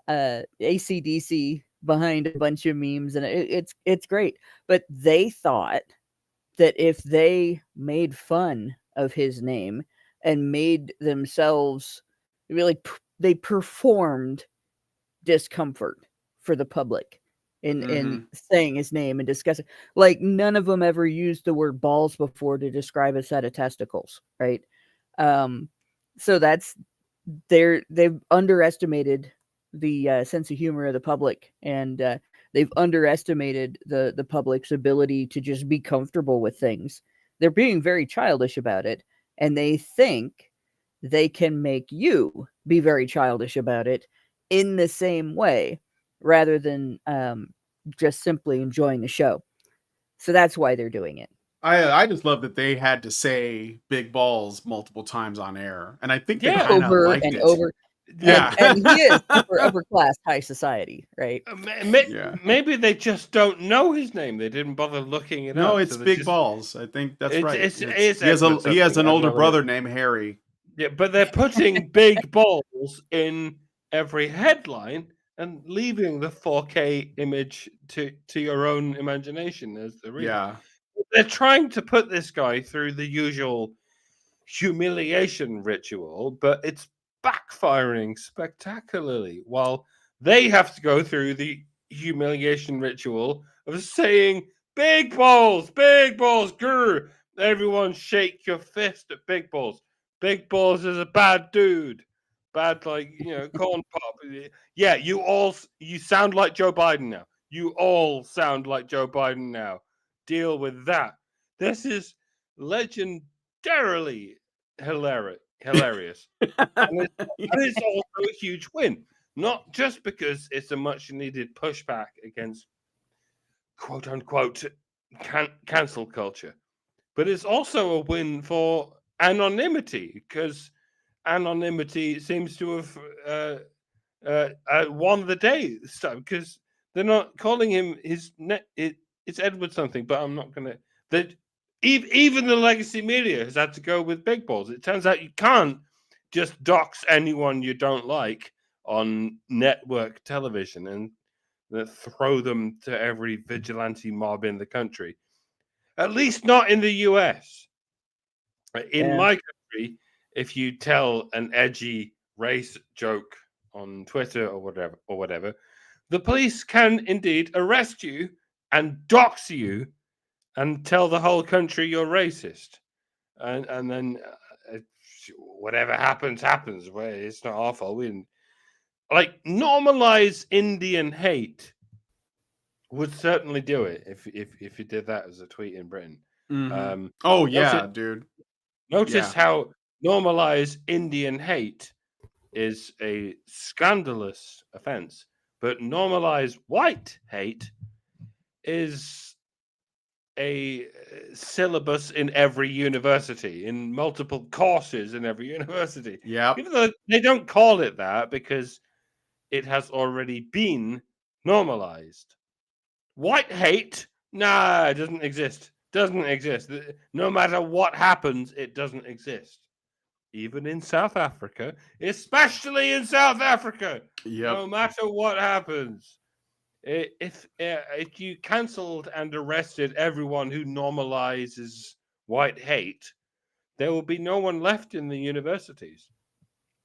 C: AC/DC behind a bunch of memes, and it's great. But they thought that if they made fun of his name and made themselves really, they performed discomfort for the public in saying his name and discussing. Like, none of them ever used the word balls before to describe a set of testicles, right? So that's they've underestimated the sense of humor of the public, and they've underestimated the public's ability to just be comfortable with things. They're being very childish about it, and they think they can make you be very childish about it in the same way, rather than just simply enjoying the show. So that's why they're doing it.
A: I just love that they had to say big balls multiple times on air, and I think they
B: Yeah.
A: kind of
C: Over
A: liked
C: and
A: it.
C: over.
A: Yeah.
C: And he is upper class, high society, right?
A: Yeah.
B: Maybe they just don't know his name. They didn't bother looking it
A: No,
B: up.
A: it's
B: so
A: Big Balls. I think that's right.
B: It's
A: He has
B: Edward
A: he has
B: something,
A: an
B: I don't
A: older
B: know what
A: brother named Harry.
B: Yeah, but they're putting big balls in every headline and leaving the 4K image to your own imagination as the reader.
A: Yeah.
B: They're trying to put this guy through the usual humiliation ritual, but it's backfiring spectacularly. While they have to go through the humiliation ritual of saying big balls, grr. Everyone shake your fist at big balls. Big balls is a bad dude. Bad, like, corn pop. Yeah, you sound like Joe Biden now. You all sound like Joe Biden now. Deal with that. This is legendarily hilarious. And it's also a huge win, not just because it's a much needed pushback against quote unquote cancel culture, but it's also a win for anonymity, because anonymity seems to have won the day this time, because they're not calling him it's Edward something, but I'm not gonna. That even the legacy media has had to go with big balls. It turns out you can't just dox anyone you don't like on network television and throw them to every vigilante mob in the country. At least not in the US. In my country, if you tell an edgy race joke on Twitter or whatever, the police can indeed arrest you and dox you and tell the whole country you're racist, and then whatever happens. Well, it's not our fault. We didn't, like, normalize Indian hate would certainly do it if you did that as a tweet in Britain.
A: Oh yeah, dude.
B: Notice how normalize Indian hate is a scandalous offense, but normalize white hate is a syllabus in every university, in multiple courses in every university.
A: Yeah.
B: Even though they don't call it that because it has already been normalized. White hate, nah, it doesn't exist. Doesn't exist. No matter what happens, it doesn't exist. Even in South Africa, especially in South Africa, no matter what happens, if you cancelled and arrested everyone who normalizes white hate, there will be no one left in the universities.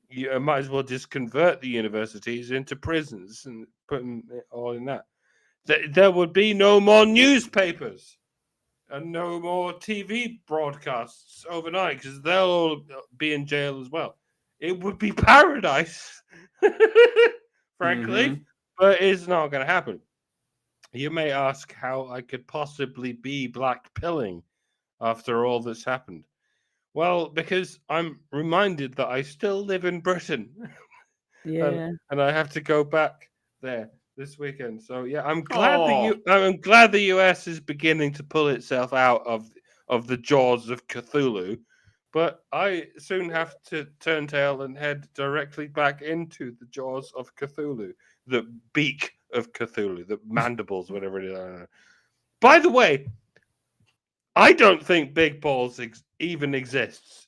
B: You might as well just convert the universities into prisons and put them all in that. There would be no more newspapers and no more TV broadcasts overnight, because they'll all be in jail as well. It would be paradise, frankly, but it's not going to happen. You may ask how I could possibly be black pilling after all that's happened. Well, because I'm reminded that I still live in Britain.
C: Yeah.
B: and I have to go back there this weekend. So yeah, I'm glad the US is beginning to pull itself out of the jaws of Cthulhu, but I soon have to turn tail and head directly back into the jaws of Cthulhu, the beak of Cthulhu, the mandibles, whatever it is. I don't know. By the way, I don't think Big Balls even exists.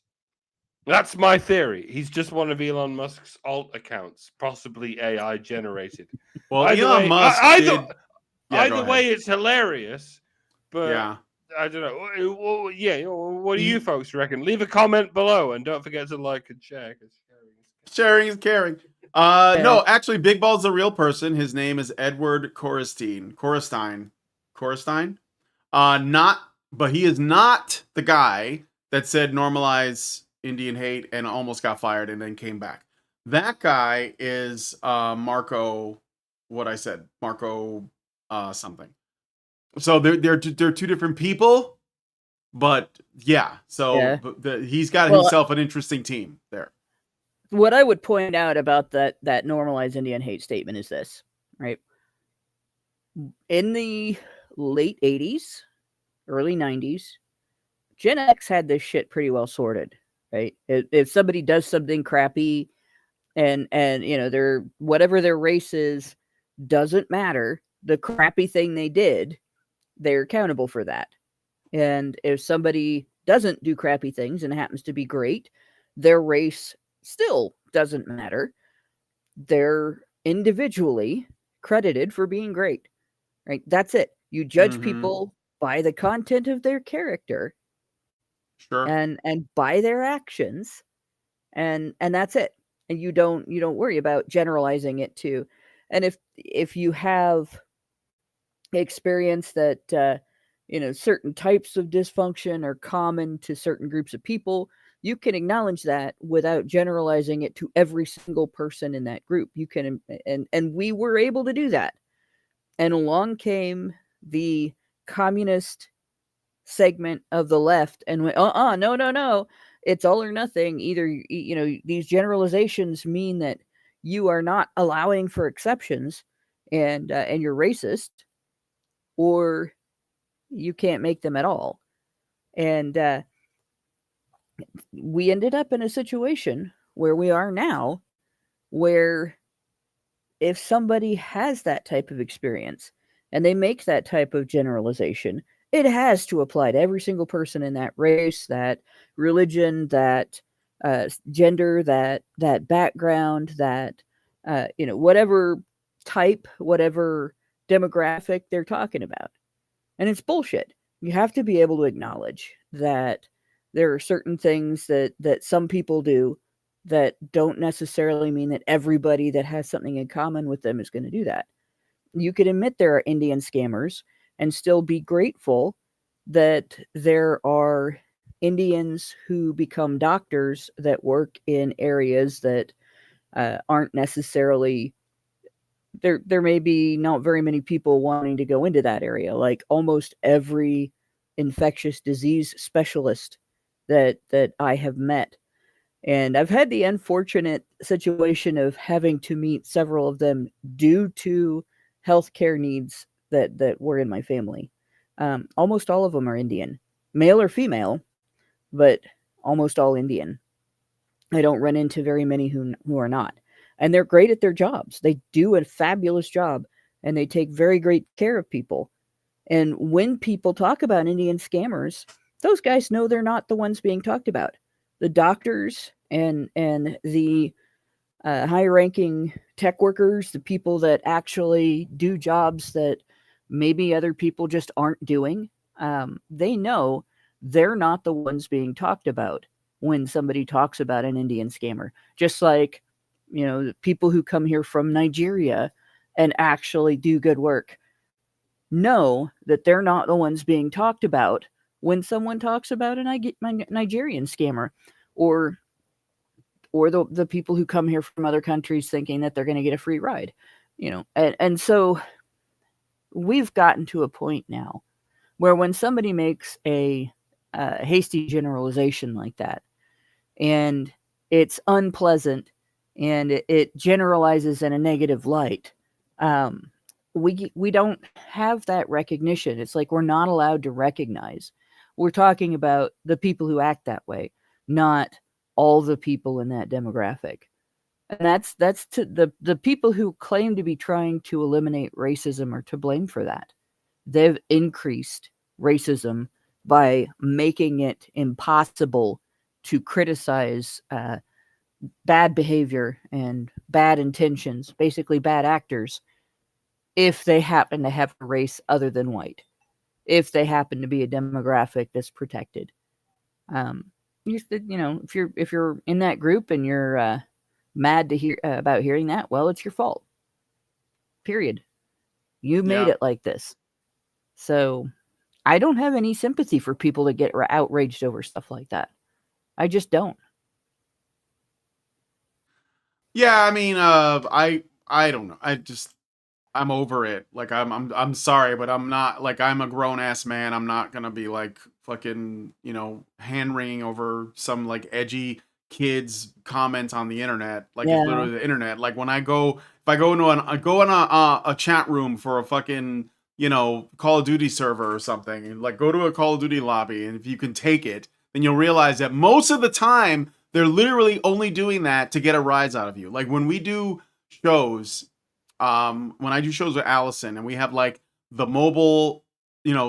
B: That's my theory. He's just one of Elon Musk's alt accounts, possibly AI generated.
A: Well,
B: Either
A: Elon
B: way,
A: Musk did. Yeah, go
B: either
A: ahead.
B: way, it's hilarious. But
A: Yeah.
B: I don't know. Yeah, what do
A: He-
B: you folks reckon? Leave a comment below and don't forget to like and share. 'Cause
A: Sharing is caring. No, actually, Big Ball's a real person. His name is Edward Korestein. But he is not the guy that said normalize Indian hate and almost got fired and then came back. That guy is Marco. What I said, Marco something. So they're two different people, but yeah. So
C: Yeah.
A: he's got
C: Well,
A: himself an interesting team there.
C: what I would point out about that normalized Indian hate statement is this, right? In the late 80s, early 90s, Gen X had this shit pretty well sorted, right? If somebody does something crappy and you know, their whatever their race is doesn't matter, the crappy thing they did, they're accountable for that. And if somebody doesn't do crappy things and happens to be great, their race still doesn't matter. They're individually credited for being great, right? That's it. You judge people by the content of their character,
A: Sure.
C: and by their actions, and that's it. And you don't worry about generalizing it to. And if you have experience that you know, certain types of dysfunction are common to certain groups of people, you can acknowledge that without generalizing it to every single person in that group. You can, and we were able to do that. And along came the communist segment of the left and went, no, it's all or nothing. Either, you know, these generalizations mean that you are not allowing for exceptions, and you're racist, or you can't make them at all. And we ended up in a situation where we are now, where if somebody has that type of experience and they make that type of generalization, it has to apply to every single person in that race, that religion, that gender, that background, that you know, whatever type, whatever demographic they're talking about. And it's bullshit. You have to be able to acknowledge that there are certain things that some people do that don't necessarily mean that everybody that has something in common with them is going to do that. You can admit there are Indian scammers and still be grateful that there are Indians who become doctors that work in areas that aren't necessarily there may be not very many people wanting to go into that area. Like almost every infectious disease specialist that I have met, and I've had the unfortunate situation of having to meet several of them due to healthcare needs that were in my family. Almost all of them are Indian, male or female, but almost all Indian. I don't run into very many who are not. And they're great at their jobs. They do a fabulous job, and they take very great care of people. And when people talk about Indian scammers, those guys know they're not the ones being talked about. The doctors and the high-ranking tech workers, the people that actually do jobs that maybe other people just aren't doing, they know they're not the ones being talked about when somebody talks about an Indian scammer. Just like, you know, the people who come here from Nigeria and actually do good work know that they're not the ones being talked about when someone talks about a Nigerian scammer, or the people who come here from other countries thinking that they're going to get a free ride, you know. And so we've gotten to a point now where when somebody makes a hasty generalization like that, and it's unpleasant, and it generalizes in a negative light, we don't have that recognition. It's like we're not allowed to recognize. We're talking about the people who act that way. not all the people in that demographic. And that's to the people who claim to be trying to eliminate racism are to blame for that. They've increased racism by making it impossible to criticize bad behavior and bad intentions, basically bad actors, if they happen to have a race other than white, if they happen to be a demographic that's protected. If you're in that group and you're mad to hear about hearing that, well, it's your fault. Period. You made it like this. So I don't have any sympathy for people that get outraged over stuff like that. I just don't.
A: Yeah, I mean, I don't know. I'm over it. Like I'm sorry, but I'm not like I'm a grown ass man. I'm not gonna be like fucking, hand wringing over some like edgy kids comments on the internet. Like it's literally the internet. Like when if I go into I go in a chat room for a fucking, Call of Duty server or something, and like go to a Call of Duty lobby, and if you can take it, then you'll realize that most of the time they're literally only doing that to get a rise out of you. Like when we do shows, when I do shows with Allison and we have like the mobile,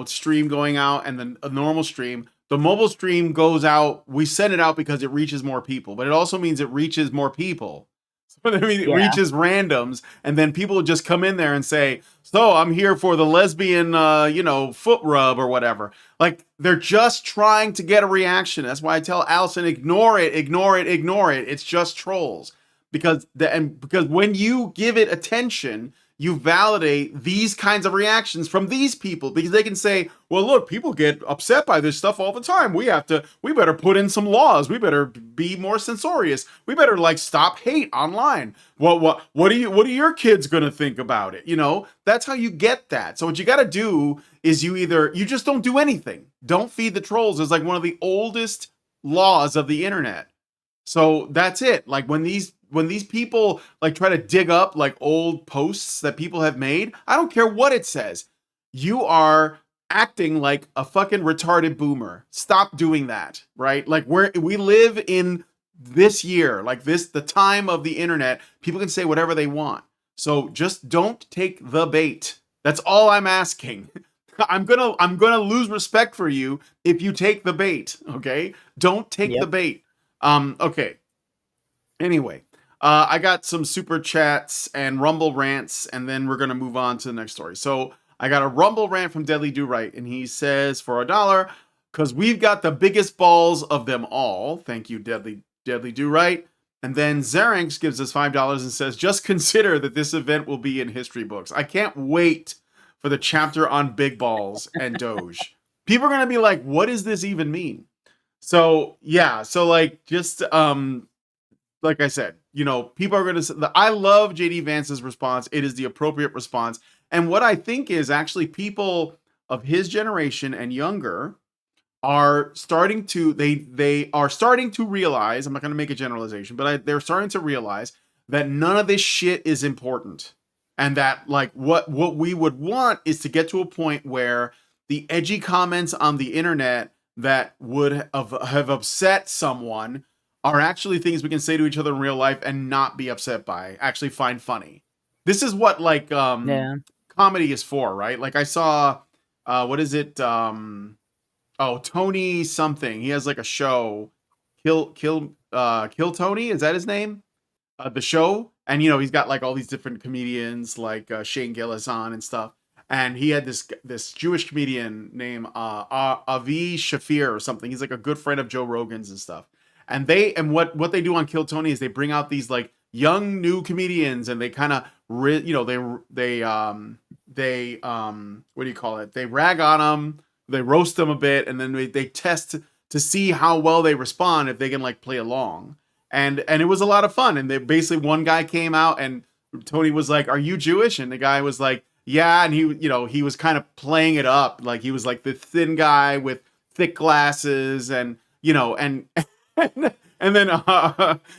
A: stream going out and then a normal stream, the mobile stream goes out. We send it out because it reaches more people, but it also means it reaches more people. So it reaches randoms, and then people will just come in there and say, "So I'm here for the lesbian, foot rub or whatever." Like they're just trying to get a reaction. That's why I tell Allison, ignore it, ignore it, ignore it. It's just trolls. Because when you give it attention, you validate these kinds of reactions from these people, because they can say, well, look, people get upset by this stuff all the time. We better put in some laws. We better be more censorious. We better like stop hate online. What are your kids going to think about it? That's how you get that. So what you got to do is you just don't do anything. Don't feed the trolls is like one of the oldest laws of the internet. So that's it. Like when these people like try to dig up like old posts that people have made, I don't care what it says. You are acting like a fucking retarded boomer. Stop doing that, right? Like we live in this year, like the time of the internet. People can say whatever they want. So just don't take the bait. That's all I'm asking. I'm gonna lose respect for you if you take the bait. Okay, don't take the bait. Okay. Anyway, I got some super chats and Rumble rants, and then we're gonna move on to the next story. So I got a Rumble rant from Deadly Do Right, and he says for $1, because we've got the biggest balls of them all. Thank you, Deadly Do Right. And then Zarinx gives us $5 and says, just consider that this event will be in history books. I can't wait for the chapter on big balls and Doge. People are gonna be like, what does this even mean? So yeah, so like just like I said, people are gonna say I love JD Vance's response. It is the appropriate response. And what I think is actually people of his generation and younger are starting to they are starting to realize, I'm not gonna make a generalization, but they're starting to realize that none of this shit is important. And that like what we would want is to get to a point where the edgy comments on the internet that would have upset someone are actually things we can say to each other in real life and not be upset by, actually find funny. This is what like comedy is for, right? Like I saw what is it? Tony something. He has like a show. Kill Tony, is that his name? The show. And he's got like all these different comedians like Shane Gillis on and stuff. And he had this Jewish comedian named Avi Shafir or something. He's like a good friend of Joe Rogan's and stuff. And what they do on Kill Tony is they bring out these like young new comedians, and they kind of what do you call it? They rag on them, they roast them a bit, and then they test to see how well they respond, if they can like play along. And it was a lot of fun. And they basically, one guy came out and Tony was like, "Are you Jewish?" And the guy was like, "Yeah." And he was kind of playing it up. Like he was like the thin guy with thick glasses, and and then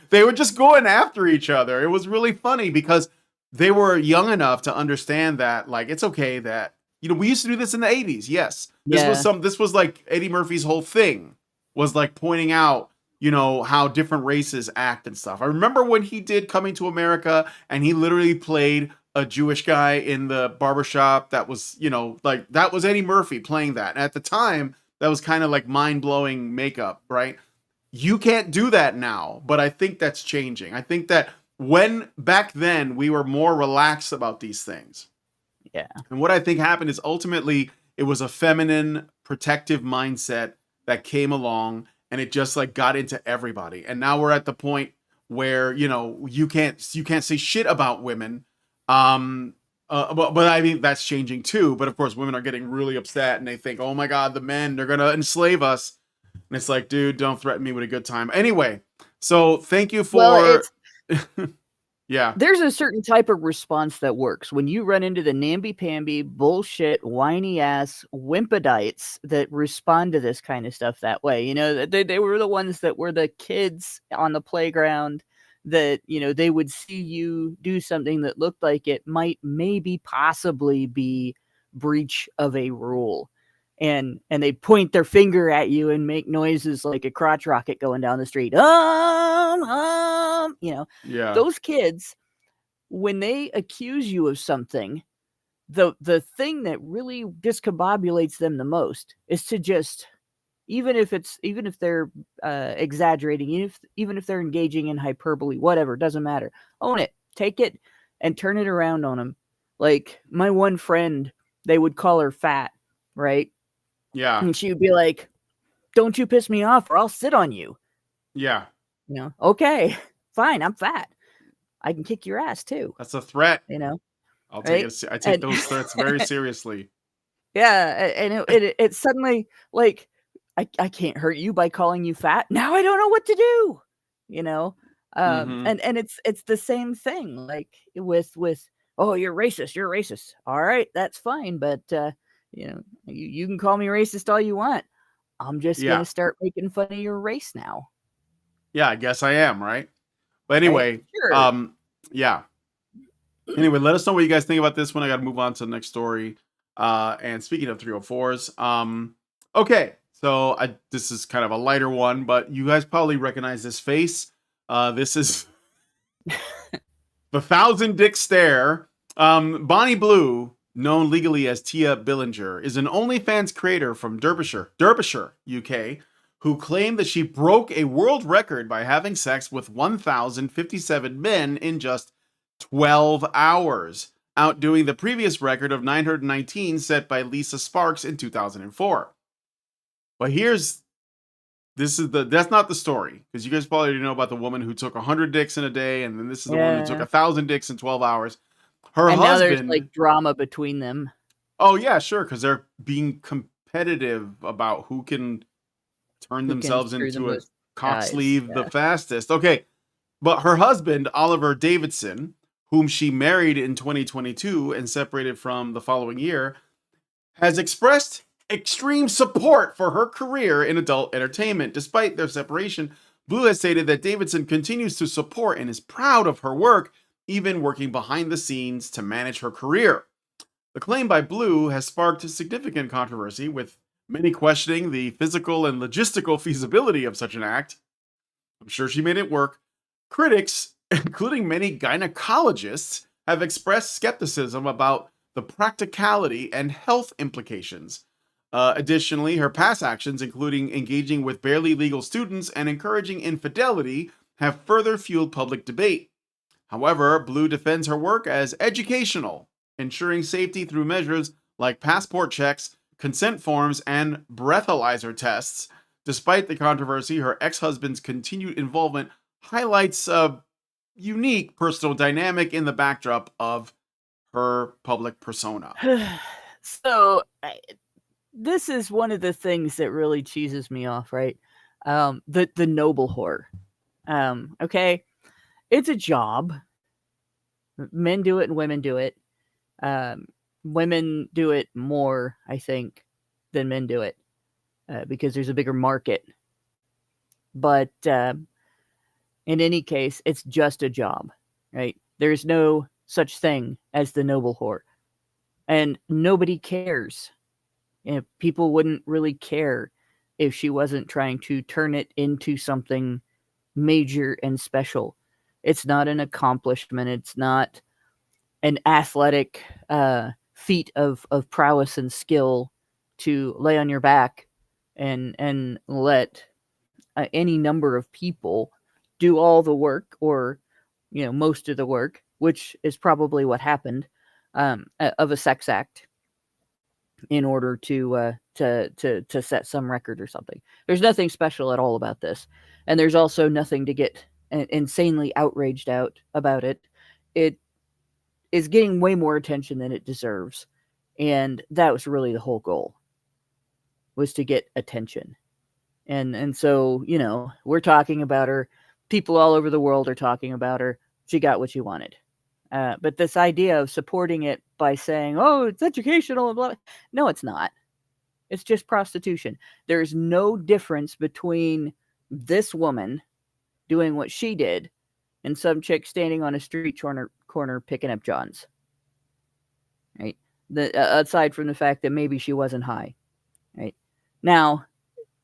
A: they were just going after each other. It was really funny because they were young enough to understand that like, it's okay that, we used to do this in the 80s. Yes. This was like Eddie Murphy's whole thing was like pointing out, you know, how different races act and stuff. I remember when he did Coming to America and he literally played a Jewish guy in the barbershop that was, you know, like that was Eddie Murphy playing that. And at the time, that was kind of like mind-blowing makeup, right? You can't do that now, but I think that's changing. I think that when back then we were more relaxed about these things.
C: Yeah.
A: And what I think happened is ultimately it was a feminine protective mindset that came along and it just like got into everybody. And now we're at the point where, you know, you can't say shit about women. But I mean that's changing too. But of course, women are getting really upset and they think, "Oh my God, the men, they're gonna enslave us." And it's like, dude, don't threaten me with a good time. Anyway, so thank you
C: Well,
A: for yeah.
C: there's a certain type of response that works when you run into the namby-pamby, bullshit, whiny ass wimpadites that respond to this kind of stuff that way. You know, they were the ones that were the kids on the playground that, you know, they would see you do something that looked like it might maybe possibly be breach of a rule. And they point their finger at you and make noises like a crotch rocket going down the street. You know,
A: Yeah.
C: those kids, when they accuse you of something, the thing that really discombobulates them the most is to just, even if they're exaggerating, even if they're engaging in hyperbole, whatever, doesn't matter. Own it, take it, and turn it around on them. Like my one friend, they would call her fat, right?
A: Yeah.
C: And she would be like, "Don't you piss me off, or I'll sit on you."
A: Yeah.
C: You know, okay, fine, I'm fat. I can kick your ass too.
A: That's a threat.
C: You know,
A: I'll take
C: right?
A: it. I take
C: And
A: those threats very seriously.
C: yeah, and it suddenly like I can't hurt you by calling you fat. Now I don't know what to do. You know,
A: Mhm.
C: and it's the same thing. Like with oh, you're racist. You're racist. All right, that's fine, but you know, you can call me racist all you want. I'm just
A: Yeah.
C: gonna start making fun of your race now.
A: Yeah, I guess I am, right? But
C: Right?
A: anyway,
C: Sure.
A: yeah. Anyway, let us know what you guys think about this one. I got to move on to the next story. And speaking of 304s, okay, so this is kind of a lighter one, but you guys probably recognize this face. This is the Thousand Dick Stare. Bonnie Blue, known legally as Tia Billinger, is an OnlyFans creator from Derbyshire, UK, who claimed that she broke a world record by having sex with 1,057 men in just 12 hours, outdoing the previous record of 919 set by Lisa Sparks in 2004. But that's not the story, because you guys probably already know about the woman who took 100 dicks in a day, and then this is the woman who took
C: Yeah.
A: 1,000 dicks in 12 hours. Her
C: And now there's
A: husband,
C: like drama between them.
A: oh yeah, sure, because they're being competitive about who can turn
C: Who can
A: themselves
C: screw the
A: into a
C: most
A: cock
C: guys,
A: sleeve the
C: yeah.
A: fastest. Okay, but her husband, Oliver Davidson, whom she married in 2022 and separated from the following year, has expressed extreme support for her career in adult entertainment. Despite their separation, Blue has stated that Davidson continues to support and is proud of her work, even working behind the scenes to manage her career. The claim by Blue has sparked significant controversy, with many questioning the physical and logistical feasibility of such an act. I'm sure she made it work. Critics, including many gynecologists, have expressed skepticism about the practicality and health implications. Additionally, her past actions, including engaging with barely legal students and encouraging infidelity, have further fueled public debate. However, Blue defends her work as educational, ensuring safety through measures like passport checks, consent forms, and breathalyzer tests. Despite the controversy, her ex-husband's continued involvement highlights a unique personal dynamic in the backdrop of her public persona.
C: So this is one of the things that really cheeses me off, right? The noble whore. Okay, it's a job. Men do it and women do it. Women do it more, I think, than men do it because there's a bigger market. But in any case, it's just a job, right? There's no such thing as the noble whore, and nobody cares. You know, people wouldn't really care if she wasn't trying to turn it into something major and special. It's not an accomplishment. It's not an athletic feat of prowess and skill to lay on your back and let any number of people do all the work, or most of the work, which is probably what happened, of a sex act in order to set some record or something. There's nothing special at all about this, and there's also nothing to get insanely outraged out about it. It is getting way more attention than it deserves, and that was really the whole goal, was to get attention. And so, we're talking about her. People all over the world are talking about her. She got what she wanted. But this idea of supporting it by saying, oh, it's educational and blah, no, it's not. It's just prostitution. There's no difference between this woman doing what she did and some chick standing on a street corner picking up Johns. Right? Aside from the fact that maybe she wasn't high. Right? Now,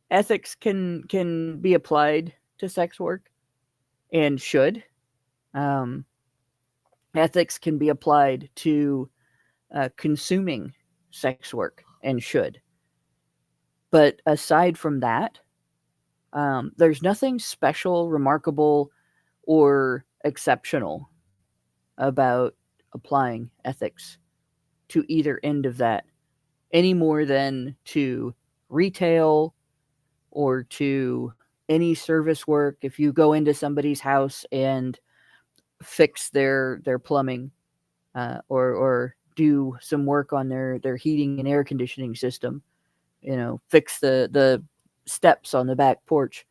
C: ethics can be applied to sex work and should. Ethics can be applied to consuming sex work and should. But aside from that, there's nothing special, remarkable, or exceptional about applying ethics to either end of that, any more than to retail or to any service work. If you go into somebody's house and fix their plumbing, or do some work on their heating and air conditioning system, fix the steps on the back porch,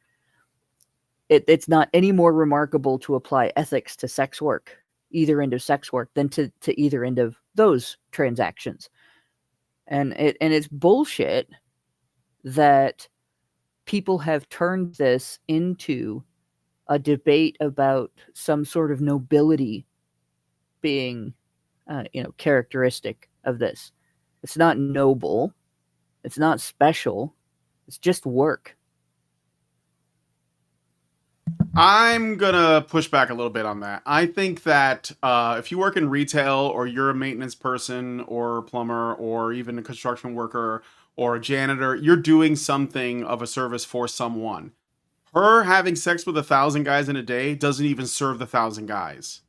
C: it's not any more remarkable to apply ethics to sex work, either end of sex work, than to either end of those transactions. And it's bullshit that people have turned this into a debate about some sort of nobility being, characteristic of this. It's not noble. It's not special. It's just work.
A: I'm gonna push back a little bit on that. I think that if you work in retail, or you're a maintenance person or plumber or even a construction worker or a janitor, you're doing something of a service for someone. Her having sex with 1,000 guys in a day doesn't even serve the 1,000 guys.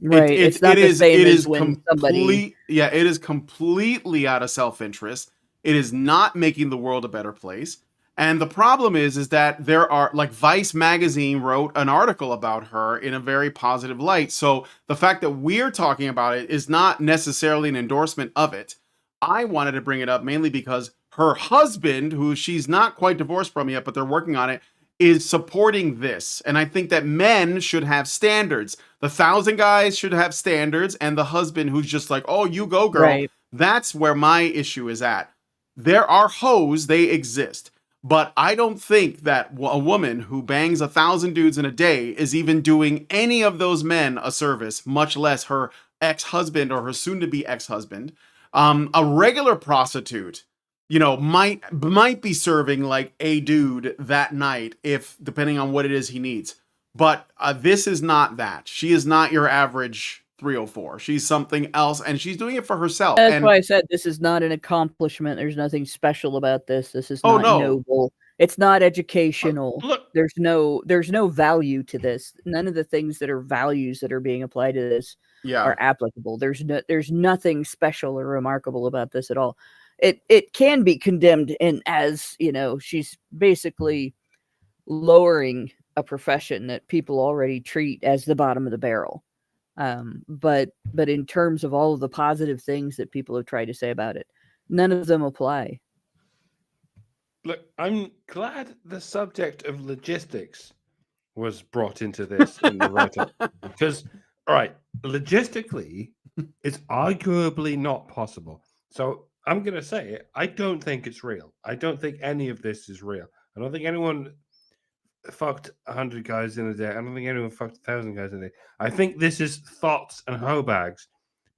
C: Right. It's not the same as when somebody...
A: Yeah, it is completely out of self-interest. It is not making the world a better place. And the problem is that there are, like, Vice magazine wrote an article about her in a very positive light. So the fact that we're talking about it is not necessarily an endorsement of it. I wanted to bring it up mainly because her husband, who she's not quite divorced from yet, but they're working on it, is supporting this. And I think that men should have standards. The 1,000 guys should have standards, and the husband who's just like, oh, you go, girl. Right. That's where my issue is at. There are hoes, they exist. But I don't think that a woman who bangs 1,000 dudes in a day is even doing any of those men a service, much less her ex-husband or her soon-to-be ex-husband. A regular prostitute, might be serving like a dude that night, if depending on what it is he needs. But this is not that. She is not your average 304. She's something else, and she's doing it for herself.
C: That's why I said this is not an accomplishment. There's nothing special about this. This is not noble. It's not educational.
B: Look,
C: there's no value to this. None of the things that are values that are being applied to this are applicable. There's nothing special or remarkable about this at all. It can be condemned in as, she's basically lowering a profession that people already treat as the bottom of the barrel. But in terms of all of the positive things that people have tried to say about it, none of them apply.
B: Look, I'm glad the subject of logistics was brought into this in the write-up. Because, all right, logistically, it's arguably not possible. So I'm going to say it. I don't think it's real. I don't think any of this is real. I don't think anyone fucked 100 guys in a day. I don't think anyone fucked 1,000 guys in a day. I think this is thoughts and hoe bags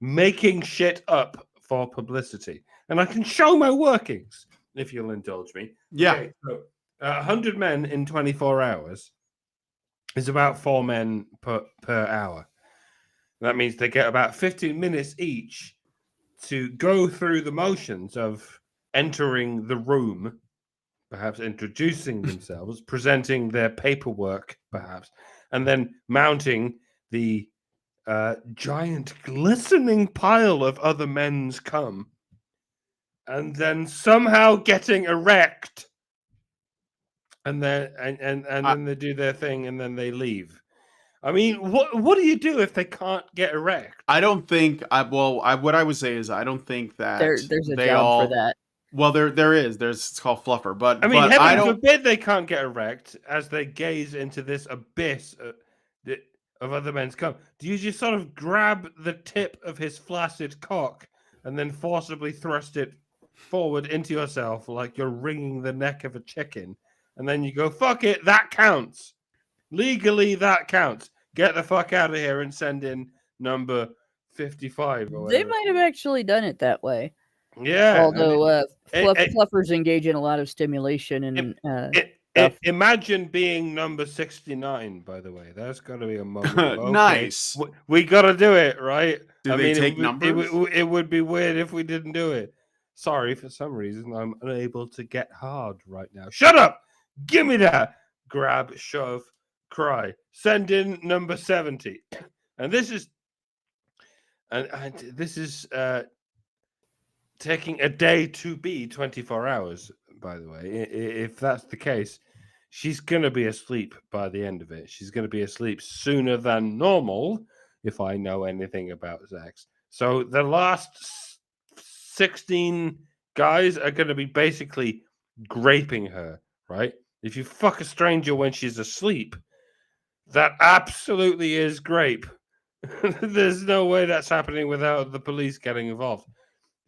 B: making shit up for publicity. And I can show my workings, if you'll indulge me.
A: Yeah.
B: Okay, so 100 men in 24 hours is about 4 men per hour. That means they get about 15 minutes each to go through the motions of entering the room, perhaps introducing themselves, presenting their paperwork, perhaps, and then mounting the giant glistening pile of other men's cum, and then somehow getting erect, and then then they do their thing, and then they leave. I mean, what do you do if they can't get erect?
A: I don't think. What I would say is I don't think that
C: There's a
A: they
C: job
A: all.
C: for that.
A: Well, there is. It's called fluffer, but
B: I mean,
A: but
B: heaven
A: I don't.
B: forbid they can't get erect as they gaze into this abyss of other men's cum. Do you just sort of grab the tip of his flaccid cock and then forcibly thrust it forward into yourself like you're wringing the neck of a chicken, and then you go, "Fuck it, that counts. Legally, that counts. Get the fuck out of here and send in number 55 or
C: They
B: whatever."
C: might have actually done it that way.
B: Yeah.
C: Although
B: it-
C: fluffers engage in a lot of stimulation and stuff.
B: Imagine being number 69, by the way. That's got to be a moment of, okay,
A: Nice.
B: we got to do it, right?
A: Do
B: I
A: they
B: mean,
A: take numbers?
B: it would be weird if we didn't do it. Sorry, for some reason, I'm unable to get hard right now. Shut up! Give me that! Grab, shove, cry. Send in number 70. And this is... And this is taking a day to be 24 hours, by the way. If that's the case, she's going to be asleep by the end of it. She's going to be asleep sooner than normal, if I know anything about sex. So the last 16 guys are going to be basically graping her, right? If you fuck a stranger when she's asleep, that absolutely is grape. There's no way that's happening without the police getting involved.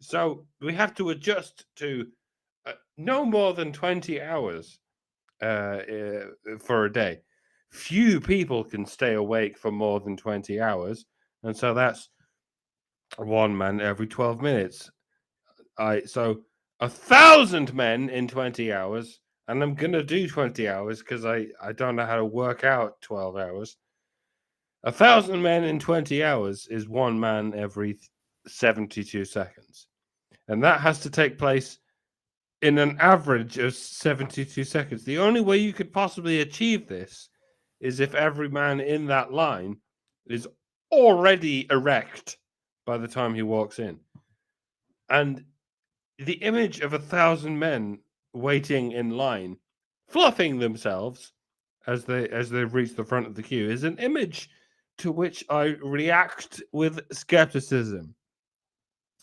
B: So we have to adjust to no more than 20 hours for a day. Few people can stay awake for more than 20 hours. And so that's one man every 12 minutes. So 1,000 men in 20 hours. And I'm going to do 20 hours because I don't know how to work out 12 hours. 1,000 men in 20 hours is one man every 72 seconds. And that has to take place in an average of 72 seconds. The only way you could possibly achieve this is if every man in that line is already erect by the time he walks in. And the image of 1,000 men waiting in line, fluffing themselves as they reach the front of the queue, is an image to which I react with skepticism.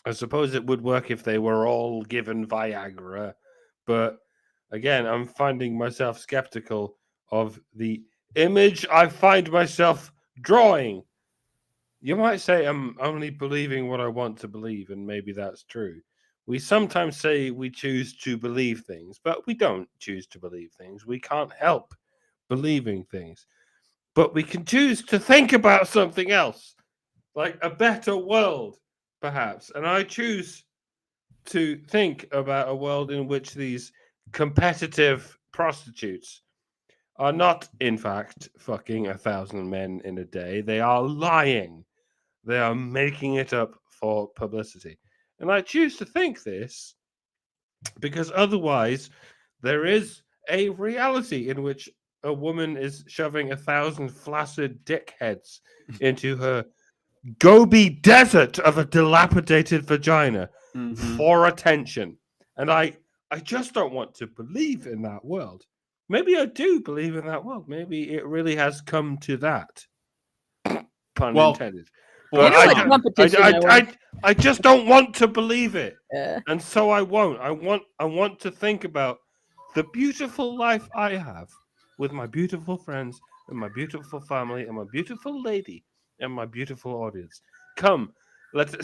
B: I suppose it would work if they were all given Viagra, but again, I'm finding myself skeptical of the image I find myself drawing. You might say I'm only believing what I want to believe, and maybe that's true. We sometimes say we choose to believe things, but we don't choose to believe things. We can't help believing things. But we can choose to think about something else, like a better world, perhaps. And I choose to think about a world in which these competitive prostitutes are not, in fact, fucking 1,000 men in a day. They are lying. They are making it up for publicity. And I choose to think this because otherwise there is a reality in which a woman is shoving 1,000 flaccid dickheads into her Gobi desert of a dilapidated vagina for attention. And I just don't want to believe in that world. Maybe I do believe in that world. Maybe it really has come to that. Pun intended. But I just don't want to believe it. And so I won't. I want to think about the beautiful life I have with my beautiful friends and my beautiful family and my beautiful lady and my beautiful audience. Come, let's.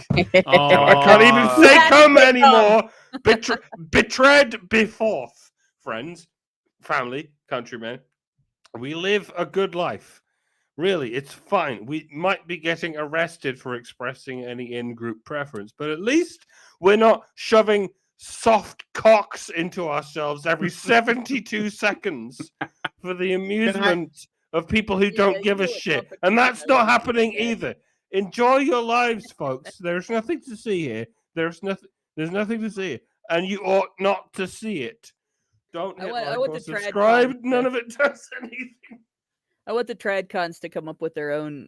B: I can't even say come anymore. Betread before, friends, family, countrymen. We live a good life. Really, it's fine. We might be getting arrested for expressing any in-group preference, but at least we're not shoving soft cocks into ourselves every 72 seconds for the amusement of people who don't give a shit. And that's not happening either. Enjoy your lives, folks. There's nothing to see here. There's nothing to see. And you ought not to see it. Don't hit like or subscribe. None of it does anything.
C: I want the TradCons to come up with their own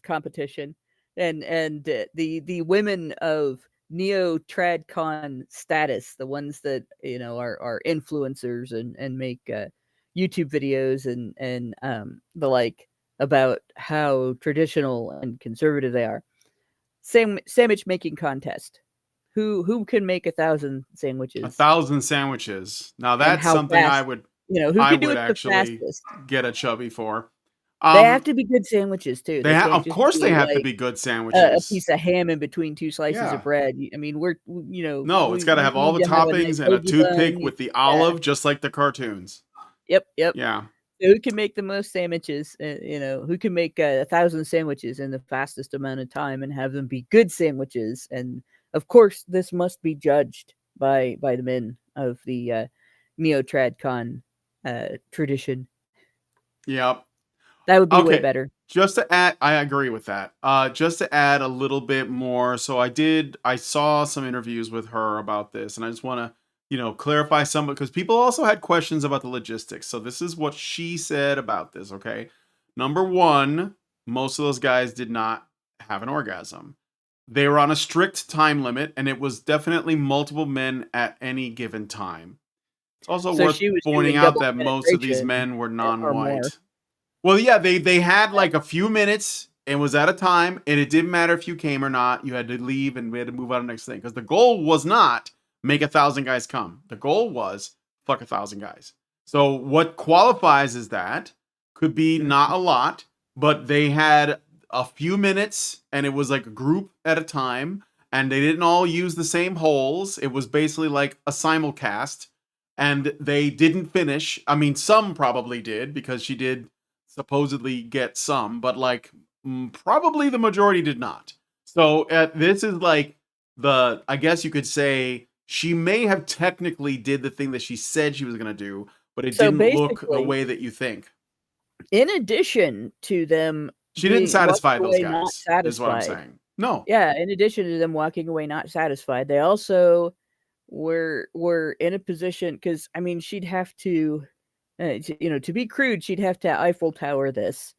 C: competition, and the women of neo TradCon status, the ones that are influencers and make YouTube videos and the like about how traditional and conservative they are. Sandwich making contest. Who can make 1,000 sandwiches?
A: 1,000 sandwiches. Now that's something
C: fast,
A: I would
C: who can do it
A: actually
C: the fastest?
A: get a chubby for.
C: They have to be good sandwiches too.
A: They
C: can't
A: of
C: just
A: course
C: be
A: they have to
C: like
A: be good
C: a
A: sandwiches.
C: piece of ham in between two slices
A: Yeah.
C: of bread. I mean,
A: No, it's got to have all the toppings and a toothpick with the olive, just like the cartoons.
C: Yep.
A: Yeah.
C: So who can make the most sandwiches? Who can make 1,000 sandwiches in the fastest amount of time and have them be good sandwiches? And of course, this must be judged by the men of the neo TradCon tradition.
A: Yep.
C: That would be way better.
A: Just to add, I agree with that. Just to add a little bit more. So I saw some interviews with her about this, and I just want to, clarify some, because people also had questions about the logistics. So this is what she said about this. Okay. Number one, most of those guys did not have an orgasm. They were on a strict time limit, and it was definitely multiple men at any given time. It's also worth pointing out that most of these men were non-white. Well, yeah, they had like a few minutes and was at a time, and it didn't matter if you came or not. You had to leave, and we had to move on to the next thing, because the goal was not make 1,000 guys come. The goal was fuck 1,000 guys. So what qualifies as that could be not a lot, but they had a few minutes, and it was like a group at a time, and they didn't all use the same holes. It was basically like a simulcast, and they didn't finish. I mean, some probably did, because she did supposedly get some, but like probably the majority did not. So this is like I guess you could say she may have technically did the thing that she said she was going to do, but it didn't look the way that you think.
C: In addition to them,
A: she didn't satisfy those guys, is what I'm saying. No.
C: Yeah, in addition to them walking away not satisfied, they also were in a position, because I mean, she'd have to to be crude, she'd have to Eiffel Tower this,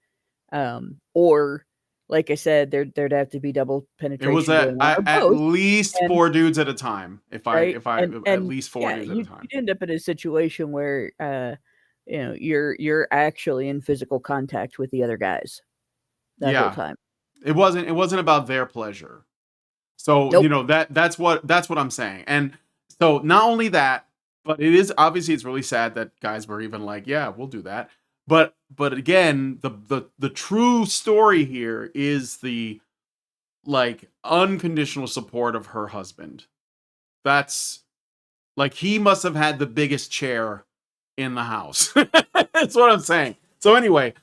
C: or like I said, there'd have to be double penetration.
A: It was at least 4 dudes at a time. At least 4 dudes at a time.
C: You'd end up in a situation where you're actually in physical contact with the other guys that whole time.
A: It wasn't about their pleasure. So that's what I'm saying. And so not only that, but it is obviously, it's really sad that guys were even like, yeah, we'll do that. But again, the true story here is the like unconditional support of her husband. That's like, he must have had the biggest chair in the house. That's what I'm saying. So anyway,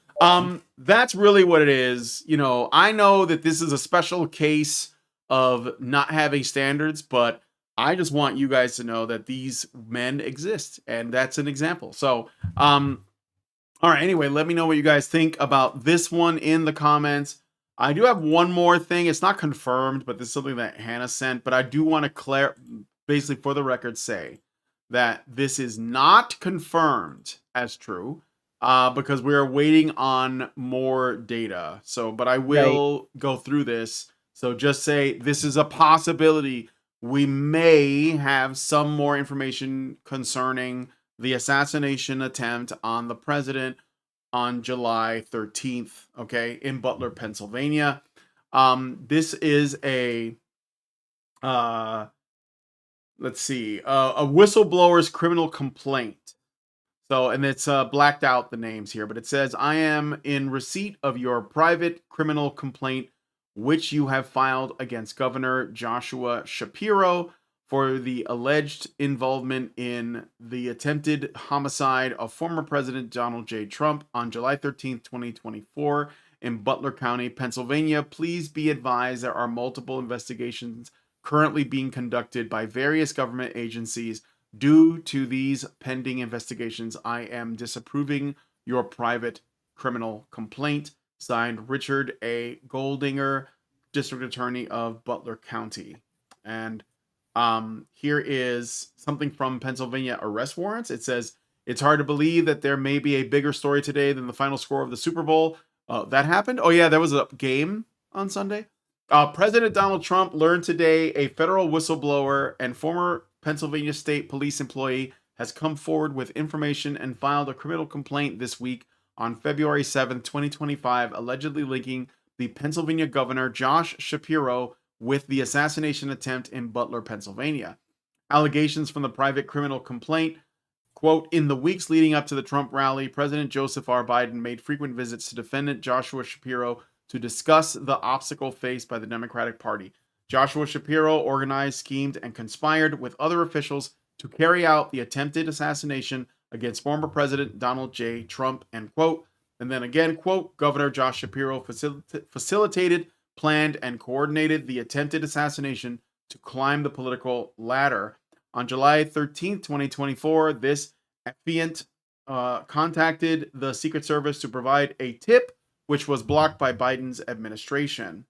A: that's really what it is. I know that this is a special case of not having standards, but I just want you guys to know that these men exist, and that's an example. So, all right, anyway, let me know what you guys think about this one in the comments. I do have one more thing. It's not confirmed, but this is something that Hannah sent, but I do want to basically for the record say that this is not confirmed as true, because we are waiting on more data. So, but I will go through this. So just say this is a possibility. We may have some more information concerning the assassination attempt on the president on July 13th, okay, in Butler, Pennsylvania. This is a whistleblower's criminal complaint. So, and it's blacked out the names here, but it says, I am in receipt of your private criminal complaint, which you have filed against Governor Joshua Shapiro for the alleged involvement in the attempted homicide of former President Donald J. Trump on July 13th, 2024 in Butler County, Pennsylvania. Please be advised there are multiple investigations currently being conducted by various government agencies. Due to these pending investigations, I am disapproving your private criminal complaint. Signed, Richard A. Goldinger, District Attorney of Butler County. And here is something from Pennsylvania arrest warrants. It says, it's hard to believe that there may be a bigger story today than the final score of the Super Bowl. That happened? Oh, yeah, there was a game on Sunday. President Donald Trump learned today a federal whistleblower and former Pennsylvania State Police employee has come forward with information and filed a criminal complaint this week on February 7, 2025, allegedly linking the Pennsylvania governor, Josh Shapiro, with the assassination attempt in Butler, Pennsylvania. Allegations from the private criminal complaint, quote, in the weeks leading up to the Trump rally, President Joseph R. Biden made frequent visits to defendant Joshua Shapiro to discuss the obstacle faced by the Democratic Party. Joshua Shapiro organized, schemed, and conspired with other officials to carry out the attempted assassination against former President Donald J. Trump, end quote. And then again, quote, Governor Josh Shapiro facilitated, planned, and coordinated the attempted assassination to climb the political ladder. On July 13th, 2024, this affiant contacted the Secret Service to provide a tip, which was blocked by Biden's administration.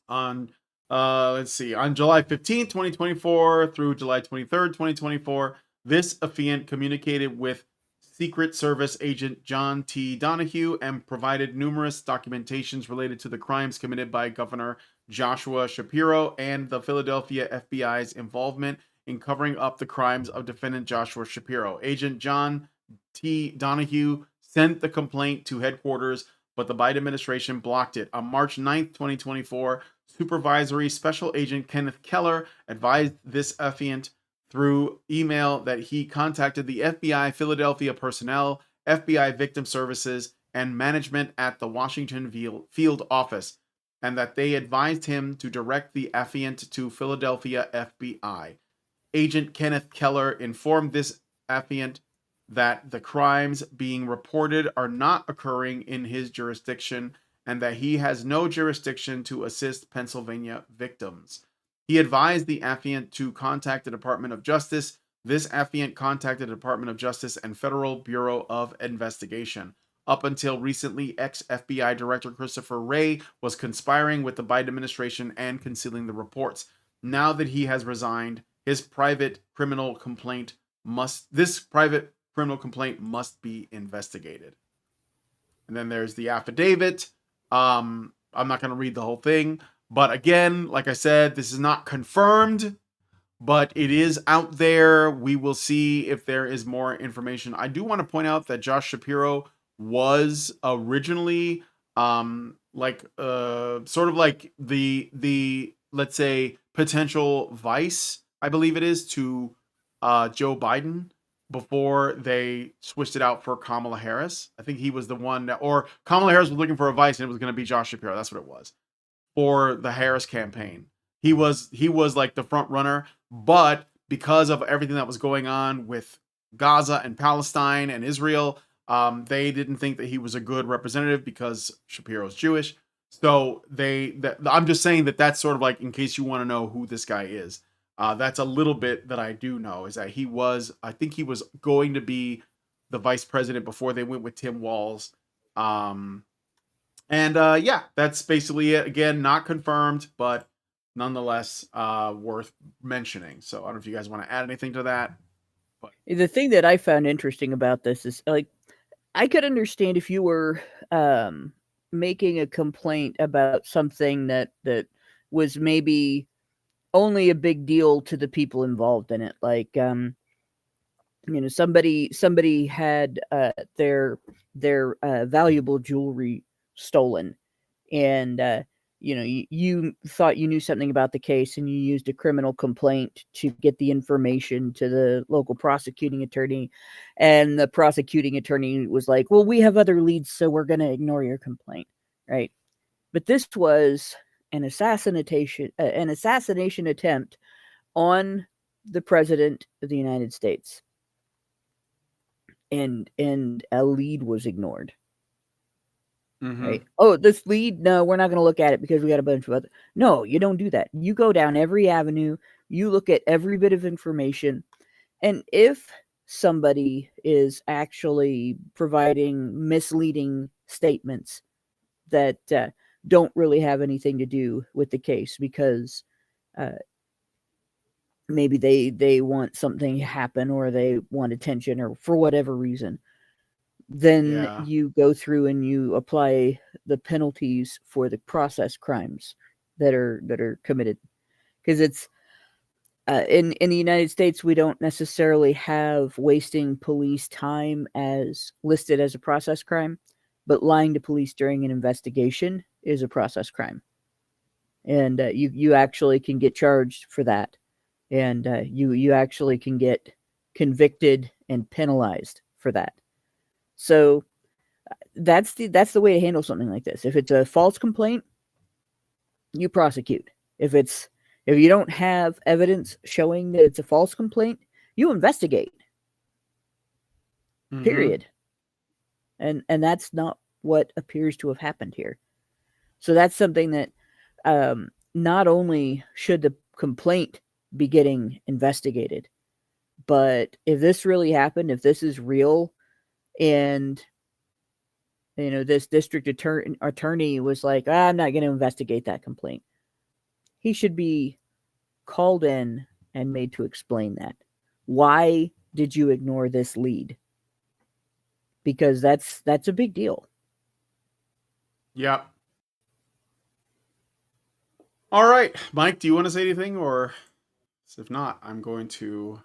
A: On on July 15th, 2024 through July 23rd, 2024, this affiant communicated with Secret Service agent John T. Donahue and provided numerous documentations related to the crimes committed by Governor Joshua Shapiro and the Philadelphia FBI's involvement in covering up the crimes of defendant Joshua Shapiro. Agent John T. Donahue sent the complaint to headquarters, but the Biden administration blocked it. On March 9th, 2024, Supervisory Special Agent Kenneth Keller advised this affiant through email that he contacted the FBI Philadelphia personnel, FBI Victim Services, and management at the Washington field office, and that they advised him to direct the affiant to Philadelphia FBI. Agent Kenneth Keller informed this affiant that the crimes being reported are not occurring in his jurisdiction and that he has no jurisdiction to assist Pennsylvania victims. He advised the affiant to contact the Department of Justice. This affiant contacted the Department of Justice and Federal Bureau of Investigation. Up until recently, ex-FBI Director Christopher Wray was conspiring with the Biden administration and concealing the reports. Now that he has resigned, his private criminal complaint must be investigated. And then there's the affidavit. I'm not going to read the whole thing. But again, like I said, this is not confirmed, but it is out there. We will see if there is more information. I do want to point out that Josh Shapiro was originally sort of like the let's say potential vice, I believe it is, to Joe Biden before they switched it out for Kamala Harris. I think he was the one that, or Kamala Harris was looking for a vice and it was going to be Josh Shapiro. That's what it was. For the Harris campaign. He was like the front runner, but because of everything that was going on with Gaza and Palestine and Israel, they didn't think that he was a good representative because Shapiro's Jewish. So I'm just saying that that's sort of like, in case you want to know who this guy is. That's a little bit that I do know, is that I think he was going to be the vice president before they went with Tim Walz. Yeah, that's basically it. Again, not confirmed, but nonetheless worth mentioning. So I don't know if you guys want to add anything to that. But
C: the thing that I found interesting about this is, like, I could understand if you were making a complaint about something that was maybe only a big deal to the people involved in it. Like, somebody had their valuable jewelry stolen, and you thought you knew something about the case, and you used a criminal complaint to get the information to the local prosecuting attorney, and the prosecuting attorney was like, well, we have other leads, so we're going to ignore your complaint, right? But this was an assassination attempt on the president of the United States, and a lead was ignored. Right? Oh, this lead, no, we're not going to look at it because we got a bunch of other. No, you don't do that. You go down every avenue, you look at every bit of information, and if somebody is actually providing misleading statements that don't really have anything to do with the case because maybe they want something to happen or they want attention or for whatever reason, then you go through and you apply the penalties for the process crimes that are committed. Because it's in the United States, we don't necessarily have wasting police time as listed as a process crime, but lying to police during an investigation is a process crime, and you actually can get charged for that, and you actually can get convicted and penalized for that. So that's the way to handle something like this. If it's a false complaint, you prosecute. If you don't have evidence showing that it's a false complaint, you investigate. Period. And that's not what appears to have happened here. So that's something that not only should the complaint be getting investigated, but if this really happened, if this is real, and this district attorney was like, I'm not going to investigate that complaint, he should be called in and made to explain that. Why did you ignore this lead? Because that's a big deal.
A: Yep. All right, Mike, do you want to say anything? Or if not, I'm going to...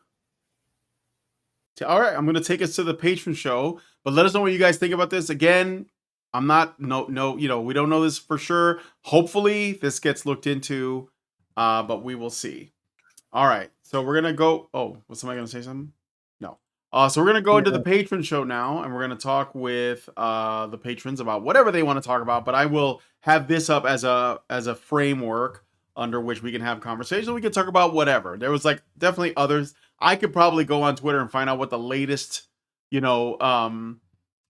A: All right, I'm going to take us to the patron show, but let us know what you guys think about this. Again, I'm not, we don't know this for sure. Hopefully this gets looked into, but we will see. All right, so we're going to go, was somebody going to say something? No. So we're going to go into the patron show now, and we're going to talk with the patrons about whatever they want to talk about, but I will have this up as a framework under which we can have conversation. We can talk about whatever. There was definitely others. I could probably go on Twitter and find out what the latest, the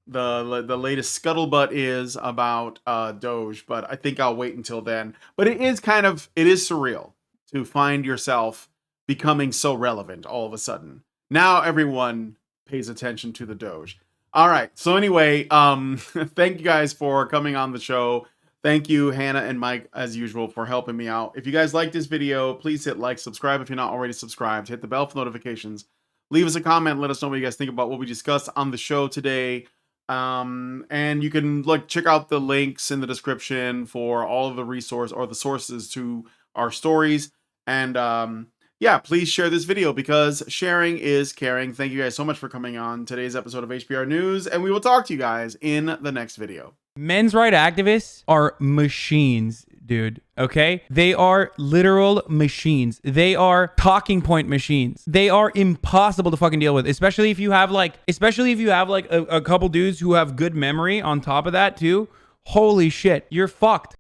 A: latest scuttlebutt is about Doge, but I think I'll wait until then. But it is surreal to find yourself becoming so relevant all of a sudden. Now everyone pays attention to the Doge. All right. So anyway, thank you guys for coming on the show. Thank you, Hannah and Mike, as usual, for helping me out. If you guys like this video, please hit like, subscribe if you're not already subscribed, hit the bell for notifications, leave us a comment, let us know what you guys think about what we discussed on the show today. And you can check out the links in the description for all of the resource or the sources to our stories. And yeah, please share this video because sharing is caring. Thank you guys so much for coming on today's episode of HBR News, and we will talk to you guys in the next video.
I: Men's rights activists are machines, dude. Okay? They are literal machines. They are talking point machines. They are impossible to fucking deal with, especially if you have a couple dudes who have good memory on top of that too. Holy shit, you're fucked.